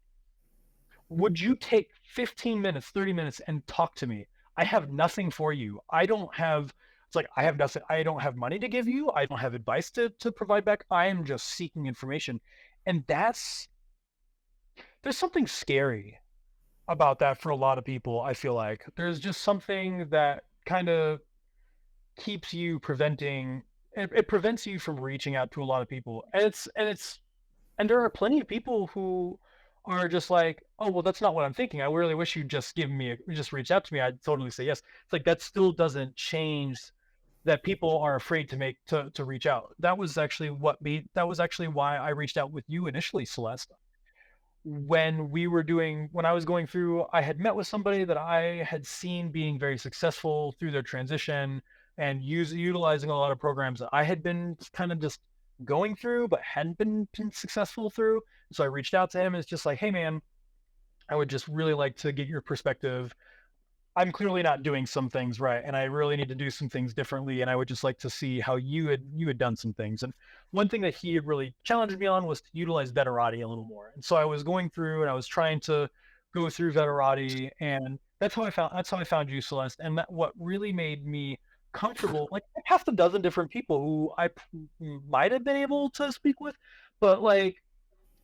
would you take 15 minutes, 30 minutes and talk to me? I have nothing for you. It's like I have nothing. I don't have money to give you. I don't have advice to provide back. I am just seeking information." And there's something scary about that for a lot of people. I feel like there's just something that kind of keeps you preventing it prevents you from reaching out to a lot of people. And there are plenty of people who are just like, "Oh, well, that's not what I'm thinking. I really wish you'd just give me just reach out to me. I'd totally say yes." It's like that still doesn't change that people are afraid to make to reach out. That was actually why I reached out with you initially, Celeste. When I was going through, I had met with somebody that I had seen being very successful through their transition and utilizing a lot of programs that I had been kind of just going through but hadn't been successful through. So I reached out to him, and it's just like, hey man, I would just really like to get your perspective. I'm clearly not doing some things right, and I really need to do some things differently. And I would just like to see how you had done some things. And one thing that he had really challenged me on was to utilize Veterati a little more. And so I was going through and I was trying to go through Veterati, and that's how I found you, Celeste. And that what really made me comfortable, like half a dozen different people who might have been able to speak with, but like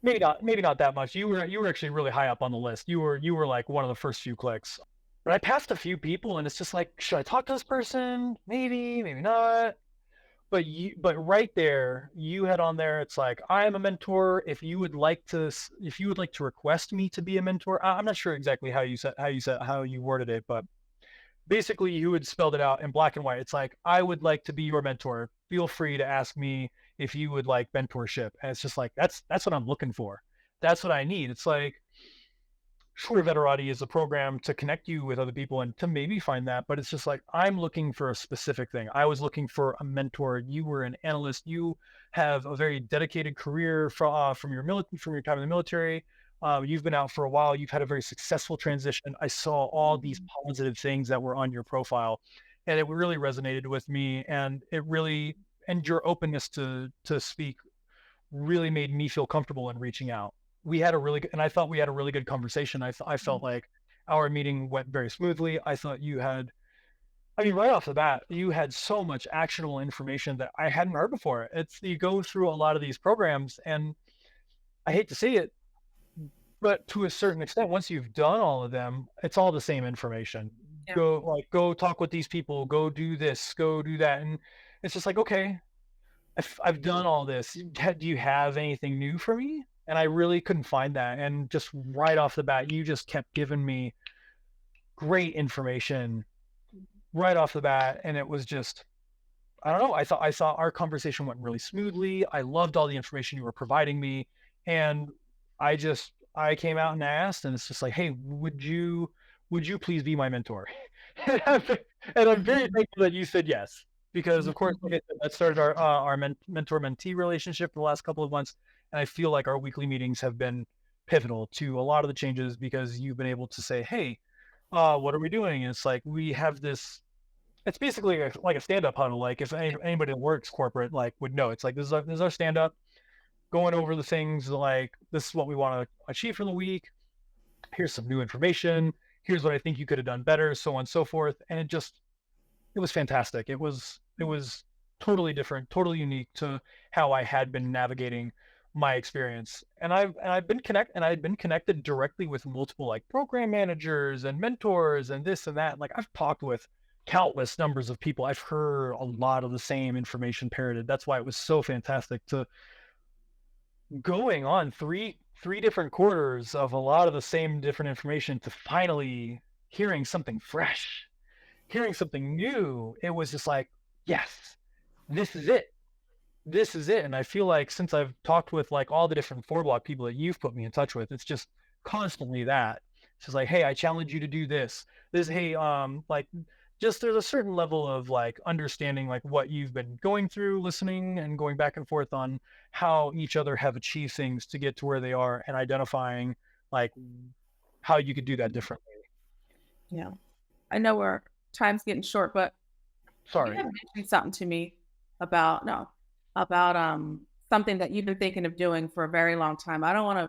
maybe not that much. You were actually really high up on the list. You were like one of the first few clicks. But I passed a few people, and it's just like, should I talk to this person? Maybe, maybe not. But right there, you had on there. It's like, I am a mentor. If you would like to request me to be a mentor, I'm not sure exactly how you worded it, but basically you had spelled it out in black and white. It's like, I would like to be your mentor. Feel free to ask me if you would like mentorship. And it's just like, that's what I'm looking for. That's what I need. It's like, sure, Veterati is a program to connect you with other people and to maybe find that, but it's just like, I'm looking for a specific thing. I was looking for a mentor. You were an analyst. You have a very dedicated career from from your time in the military. You've been out for a while. You've had a very successful transition. I saw all these positive things that were on your profile, and it really resonated with me. And your openness to speak really made me feel comfortable in reaching out. And I thought we had a really good conversation. I felt like our meeting went very smoothly. I thought I mean, right off the bat, you had so much actionable information that I hadn't heard before. You go through a lot of these programs, and I hate to say it, but to a certain extent, once you've done all of them, it's all the same information. Yeah. Go talk with these people, go do this, go do that. And it's just like, okay, I've done all this. Do you have anything new for me? And I really couldn't find that. And just right off the bat, you just kept giving me great information right off the bat. And it was just, I don't know. I thought our conversation went really smoothly. I loved all the information you were providing me. And I came out and asked, and it's just like, hey, would you please be my mentor? and I'm very thankful that you said yes. Because of course, like I said, that started our mentor-mentee relationship for the last couple of months, and I feel like our weekly meetings have been pivotal to a lot of the changes because you've been able to say, "Hey, what are we doing?" And it's like we have this. It's basically like a stand-up huddle. Like if anybody that works corporate like would know, it's like this is our stand-up, going over the things like this is what we want to achieve for the week. Here's some new information. Here's what I think you could have done better, so on and so forth. And it was fantastic. It was totally different, totally unique to how I had been navigating my experience. And I've been connected directly with multiple like program managers and mentors and this and that. Like I've talked with countless numbers of people. I've heard a lot of the same information parroted. That's why it was so fantastic to going on three different quarters of a lot of the same different information to finally hearing something fresh, hearing something new. It was just like, yes, this is it. This is it. And I feel like since I've talked with like all the different 4 block people that you've put me in touch with, it's just constantly that. It's just like, hey, I challenge you to do this. Hey, like just there's a certain level of like understanding like what you've been going through, listening and going back and forth on how each other have achieved things to get to where they are and identifying like how you could do that differently. Yeah. I know our time's getting short, but you Sorry. had mentioned something to me about no, about something that you've been thinking of doing for a very long time. I don't want to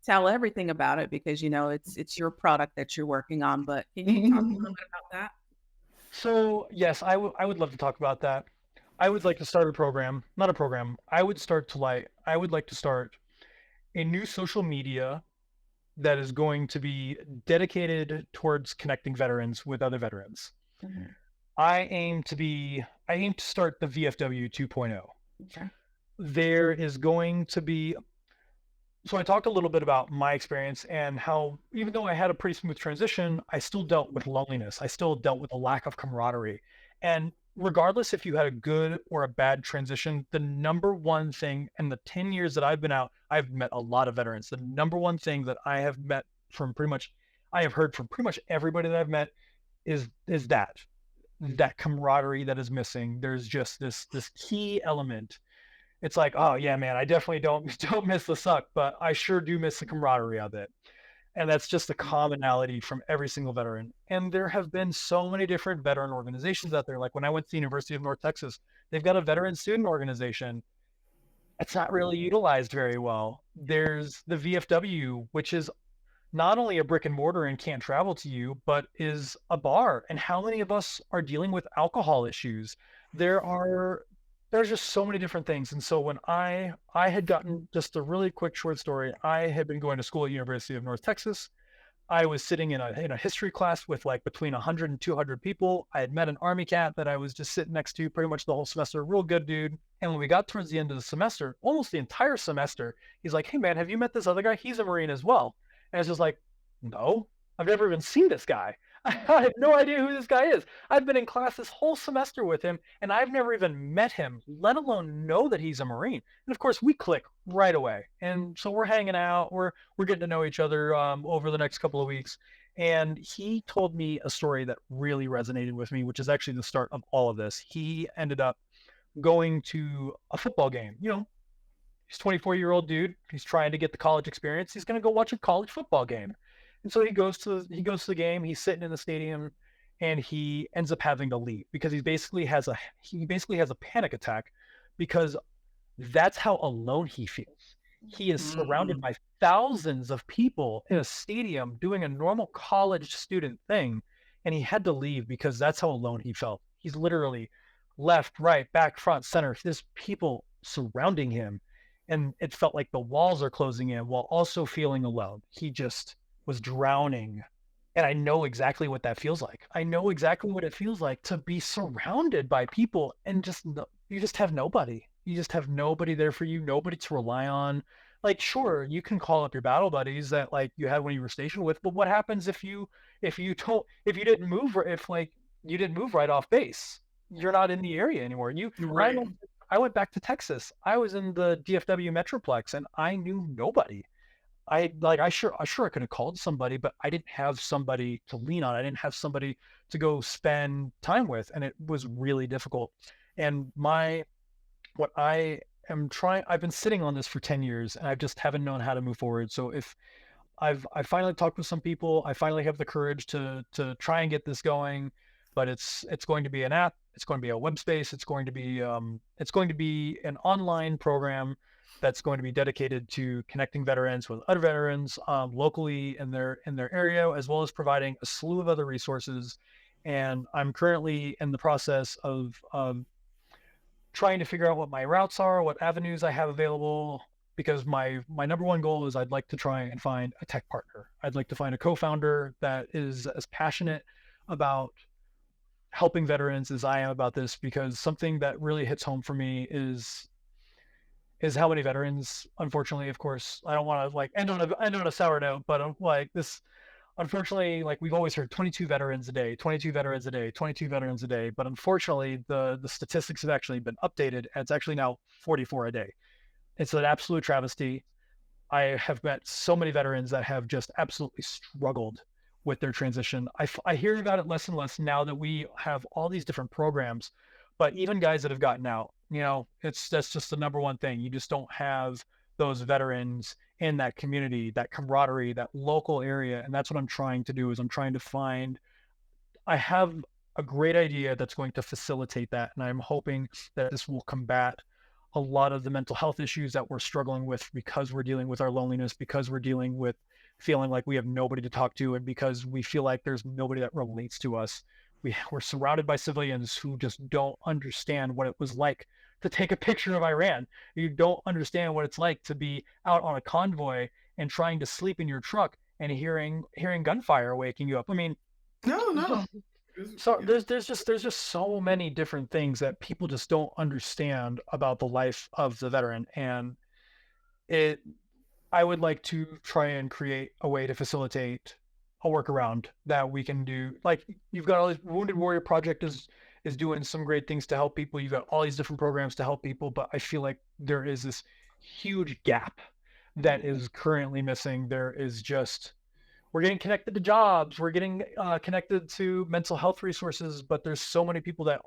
tell everything about it because it's your product that you're working on, but can you talk a little bit about that? So yes, I would love to talk about that. I would like to start a program, not a program. I would like to start a new social media that is going to be dedicated towards connecting veterans with other veterans. Mhm. I aim to start the VFW 2.0. Okay. There is going to be, so I talked a little bit about my experience and how, even though I had a pretty smooth transition, I still dealt with loneliness. I still dealt with a lack of camaraderie. And regardless if you had a good or a bad transition, the number one thing in the 10 years that I've been out, I've met a lot of veterans. The number one thing that I have met from pretty much, I have heard from pretty much everybody that I've met is that camaraderie that is missing. There's just this key element. It's like, oh yeah, man, I definitely don't don't miss the suck, but I sure do miss the camaraderie of it. And that's just a commonality from every single veteran. And there have been so many different veteran organizations out there. Like when I went to the University of North Texas, they've got a veteran student organization. It's not really utilized very well. There's the VFW, which is not only a brick and mortar and can't travel to you, but is a bar. And how many of us are dealing with alcohol issues? There are there's just so many different things. And so when I had gotten, just a really quick short story, I had been going to school at University of North Texas. I was sitting in a history class with like between 100 and 200 people. I had met an Army cat that I was just sitting next to pretty much the whole semester. Real good dude. And when we got towards the end of the semester, almost the entire semester, he's like, "Hey man, have you met this other guy? He's a Marine as well." And it's just like, "No, I've never even seen this guy. I have no idea who this guy is. I've been in class this whole semester with him, and I've never even met him, let alone know that he's a Marine." And of course, we click right away. And so we're hanging out. We're getting to know each other over the next couple of weeks. And he told me a story that really resonated with me, which is actually the start of all of this. He ended up going to a football game. He's a 24-year-old dude. He's trying to get the college experience. He's going to go watch a college football game. And so he goes to the game. He's sitting in the stadium, and he ends up having to leave because he basically has a panic attack because that's how alone he feels. He is surrounded Mm. by thousands of people in a stadium doing a normal college student thing, and he had to leave because that's how alone he felt. He's literally left, right, back, front, center. There's people surrounding him, and it felt like the walls are closing in while also feeling alone. He just was drowning. And I know exactly what that feels like. I know exactly what it feels like to be surrounded by people and you just have nobody. You just have nobody there for you, nobody to rely on. Like, sure, you can call up your battle buddies that like you had when you were stationed with, but what happens if you didn't move, if like you didn't move right off base? You're not in the area anymore. I Right. went, I went back to Texas. I was in the DFW Metroplex and I knew nobody. I could have called somebody, but I didn't have somebody to lean on. I didn't have somebody to go spend time with, and it was really difficult. And what I am trying, I've been sitting on this for 10 years, and I just haven't known how to move forward. So if I finally talked with some people, I finally have the courage to try and get this going, but it's going to be an app, it's going to be a web space, it's going to be an online program that's going to be dedicated to connecting veterans with other veterans locally in their area, as well as providing a slew of other resources. And I'm currently in the process of trying to figure out what my routes are, what avenues I have available, because my number one goal is I'd like to try and find a tech partner. I'd like to find a co-founder that is as passionate about helping veterans as I am about this, because something that really hits home for me is how many veterans, unfortunately, of course, I don't want to like end on a sour note, but like this, unfortunately, like we've always heard 22 veterans a day, 22 veterans a day, 22 veterans a day, but unfortunately, the statistics have actually been updated, and it's actually now 44 a day. It's an absolute travesty. I have met so many veterans that have just absolutely struggled with their transition. I hear about it less and less now that we have all these different programs, but even guys that have gotten out, that's just the number one thing. You just don't have those veterans in that community, that camaraderie, that local area. And that's what I'm trying to do is I'm trying to find, I have a great idea that's going to facilitate that. And I'm hoping that this will combat a lot of the mental health issues that we're struggling with because we're dealing with our loneliness, because we're dealing with feeling like we have nobody to talk to, and because we feel like there's nobody that relates to us. We're surrounded by civilians who just don't understand what it was like to take a picture of Iran. You don't understand what it's like to be out on a convoy and trying to sleep in your truck and hearing gunfire waking you up. I mean, No, there's no. just so there's just so many different things that people just don't understand about the life of the veteran. And it I would like to try and create a way to facilitate a workaround that we can do. Like, you've got all these Wounded Warrior Project is doing some great things to help people. You've got all these different programs to help people, but I feel like there is this huge gap that is currently missing. There is just we're getting connected to jobs, we're getting connected to mental health resources, but there's so many people that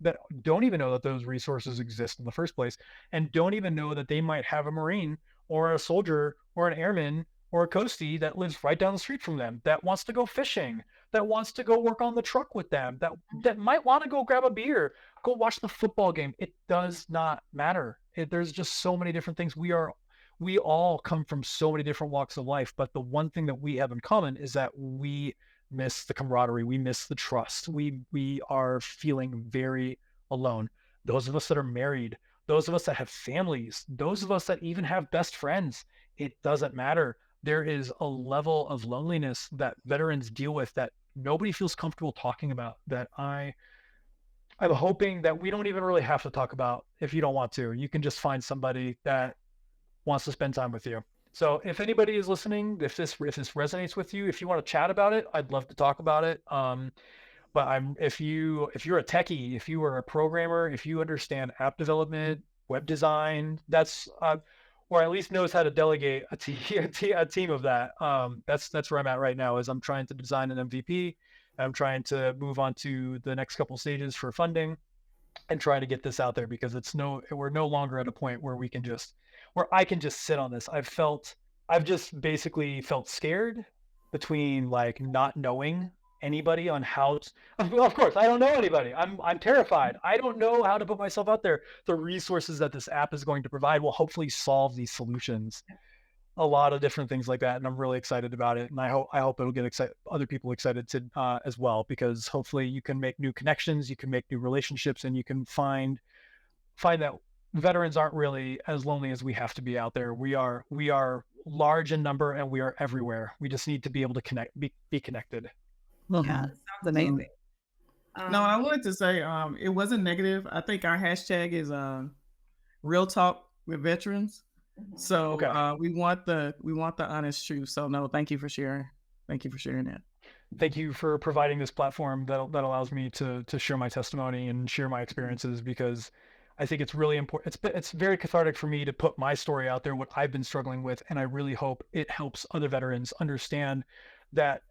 that don't even know that those resources exist in the first place, and don't even know that they might have a Marine or a soldier or an airman or a coastie that lives right down the street from them, that wants to go fishing, that wants to go work on the truck with them, that might want to go grab a beer, go watch the football game. It does not matter. There's just so many different things. We all come from so many different walks of life, but the one thing that we have in common is that we miss the camaraderie, we miss the trust. We are feeling very alone. Those of us that are married, those of us that have families, those of us that even have best friends, it doesn't matter. There is a level of loneliness that veterans deal with that nobody feels comfortable talking about, that I'm hoping that we don't even really have to talk about. If you don't want to, you can just find somebody that wants to spend time with you. So if anybody is listening, if this resonates with you, if you want to chat about it, I'd love to talk about it. But if you're a techie, if you are a programmer, if you understand app development, web design, that's or at least knows how to delegate a team of that. That's where I'm at right now. Is I'm trying to design an MVP. I'm trying to move on to the next couple stages for funding, and trying to get this out there, because we're no longer at a point where I can just sit on this. I've just basically felt scared between like not knowing anybody on how to, well, of course I don't know anybody. I'm terrified. I don't know how to put myself out there. The resources that this app is going to provide will hopefully solve these solutions, a lot of different things like that, and I'm really excited about it. And I hope it'll get other people excited to as well, because hopefully you can make new connections, you can make new relationships, and you can find that veterans aren't really as lonely as we have to be out there. We are large in number, and we are everywhere. We just need to be able to be connected. Yeah, Mhm. that sounds amazing. No, I wanted to say it wasn't negative. I think our hashtag is real talk with veterans. So Okay. we want the honest truth. So no, thank you for sharing. Thank you for sharing that. Thank you for providing this platform that allows me to share my testimony and share my experiences, because I think it's really important. It's very cathartic for me to put my story out there, what I've been struggling with, and I really hope it helps other veterans understand that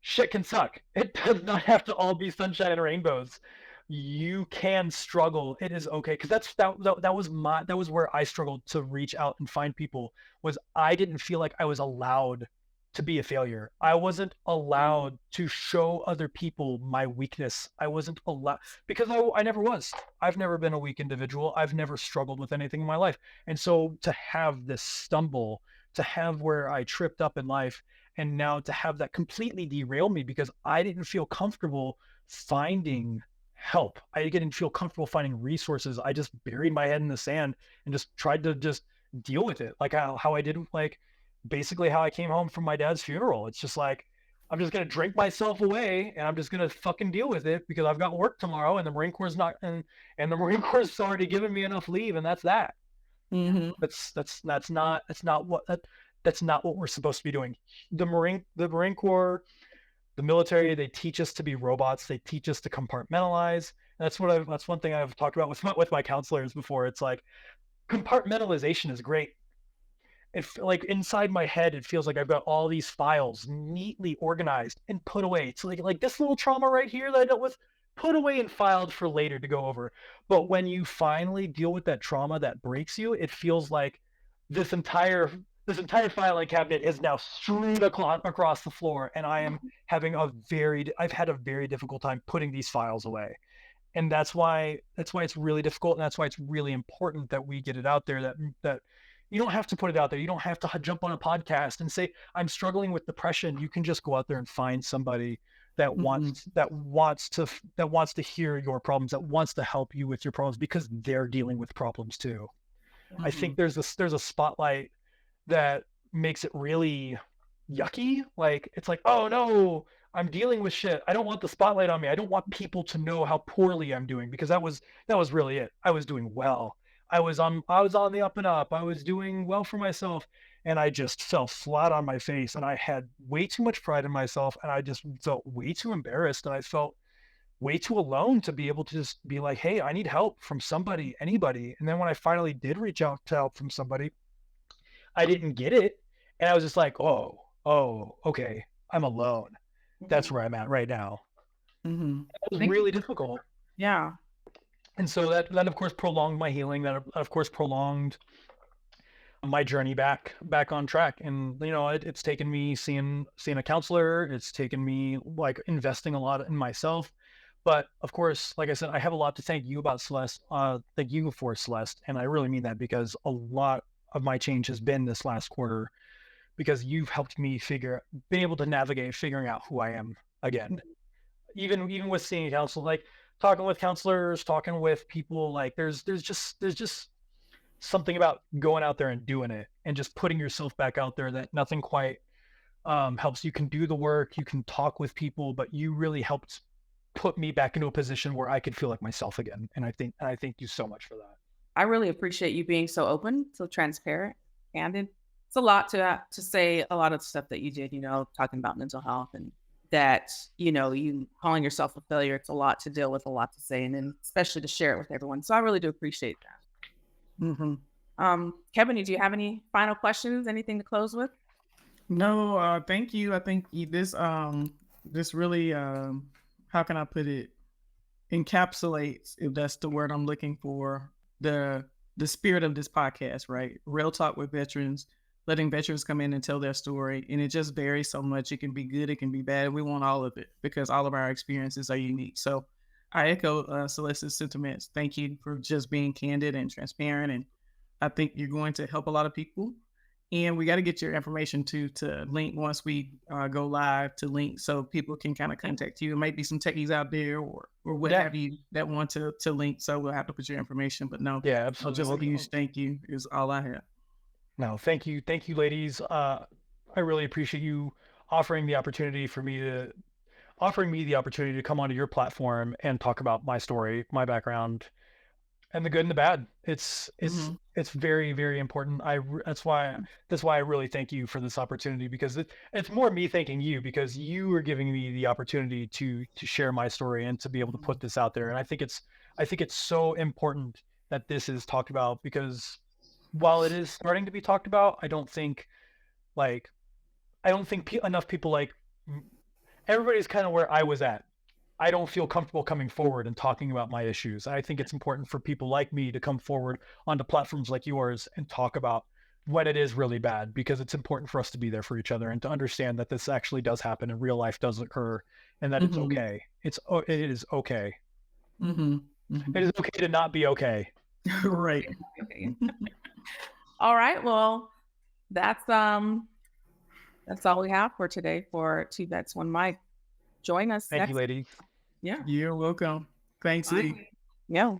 shit can suck. It does not have to all be sunshine and rainbows. You can struggle. It is okay, because that was where I struggled to reach out and find people. Was I didn't feel like I was allowed to be a failure. I wasn't allowed to show other people my weakness. I wasn't allowed, because I never was. I've never been a weak individual. I've never struggled with anything in my life. And so to have this stumble, to have where I tripped up in life, and now to have that completely derail me because I didn't feel comfortable finding help. I didn't feel comfortable finding resources. I just buried my head in the sand and just tried to just deal with it. Like how I did, like basically how I came home from my dad's funeral. It's just like, I'm just going to drink myself away, and I'm just going to fucking deal with it, because I've got work tomorrow, and the Marine Corps is not, and the Marine Corps has already given me enough leave, and that's that. Mm-hmm. That's not what we're supposed to be doing. The Marine Corps, the military, they teach us to be robots. They teach us to compartmentalize. That's one thing I've talked about with my counselors before. It's like, compartmentalization is great. Like inside my head, it feels like I've got all these files neatly organized and put away. It's like this little trauma right here that I dealt with, put away and filed for later to go over. But when you finally deal with that trauma that breaks you, it feels like this entire filing cabinet is now strewn across the floor, and I've had a very difficult time putting these files away. And that's why it's really difficult, and that's why it's really important that we get it out there, that you don't have to put it out there. You don't have to jump on a podcast and say, I'm struggling with depression. You can just go out there and find somebody that wants to hear your problems, that wants to help you with your problems, because they're dealing with problems too. I think there's a spotlight that makes it really yucky. Like, it's like, oh no, I'm dealing with shit. I don't want the spotlight on me. I don't want people to know how poorly I'm doing, because that was really it. I was doing well. I was on the up and up. I was doing well for myself, and I just fell flat on my face, and I had way too much pride in myself, and I just felt way too embarrassed, and I felt way too alone to be able to just be like, hey, I need help from somebody, anybody. And then when I finally did reach out to help from somebody, I didn't get it. And I was just like, oh, okay, I'm alone. That's Mhm. where I'm at right now. Mm-hmm. It was Thank you. really difficult. Yeah. And so that of course prolonged my healing. That of course prolonged my journey back on track. And it's taken me seeing a counselor. It's taken me like investing a lot in myself. But of course, like I said, I have a lot to thank you about, Celeste. Thank you for Celeste, and I really mean that, because a lot of my change has been this last quarter, because you've helped me been able to navigate figuring out who I am again. Even with seeing a counselor, like talking with counselors, talking with people, like there's just something about going out there and doing it and just putting yourself back out there that nothing quite helps. You can do the work, you can talk with people, but you really helped put me back into a position where I could feel like myself again. And I thank you so much for that. I really appreciate you being so open, so transparent, candid. It's a lot to say a lot of the stuff that you did, talking about mental health and that, you calling yourself a failure. It's a lot to deal with, a lot to say, and then especially to share it with everyone. So I really do appreciate that. Mm-hmm. Kevin, do you have any final questions? Anything to close with? No, thank you. I think this really how can I put it, encapsulates, if that's the word I'm looking for, the spirit of this podcast, right? Real talk with veterans, letting veterans come in and tell their story, and it just varies so much. It can be good, it can be bad. We want all of it because all of our experiences are unique. So I echo Celeste's sentiments. Thank you for just being candid and transparent, and I think you're going to help a lot of people. And we got to get your information to link once we go live to link, so people can kind of contact you. There might be some techies out there or what Yeah. have you that want to link. So we'll have to put your information. But no, Yeah, just a absolutely. huge thank you is all I have. No, thank you, ladies. I really appreciate you offering the opportunity for me to offering me the opportunity to come onto your platform and talk about my story, my background, and the good and the bad. It's it's Mm-hmm. it's very, very important. That's why I really thank you for this opportunity, because it's more me thanking you, because you are giving me the opportunity to share my story and to be able to put this out there. And I think it's so important that this is talked about, because while it is starting to be talked about, like I don't think enough people, like, everybody's kind of where I was at. I don't feel comfortable coming forward and talking about my issues. I think it's important for people like me to come forward onto platforms like yours and talk about when it is really bad, because it's important for us to be there for each other and to understand that this actually does happen and real life does occur, and that it's Mm-hmm. okay. It is okay. Mm-hmm. It is okay to not be okay. Right. Okay. All right. Well, that's all we have for today for Two Vets, One Mic. Join us Thank you, next. lady. Yeah. You're welcome. Thanks, Lee. Bye. Yeah.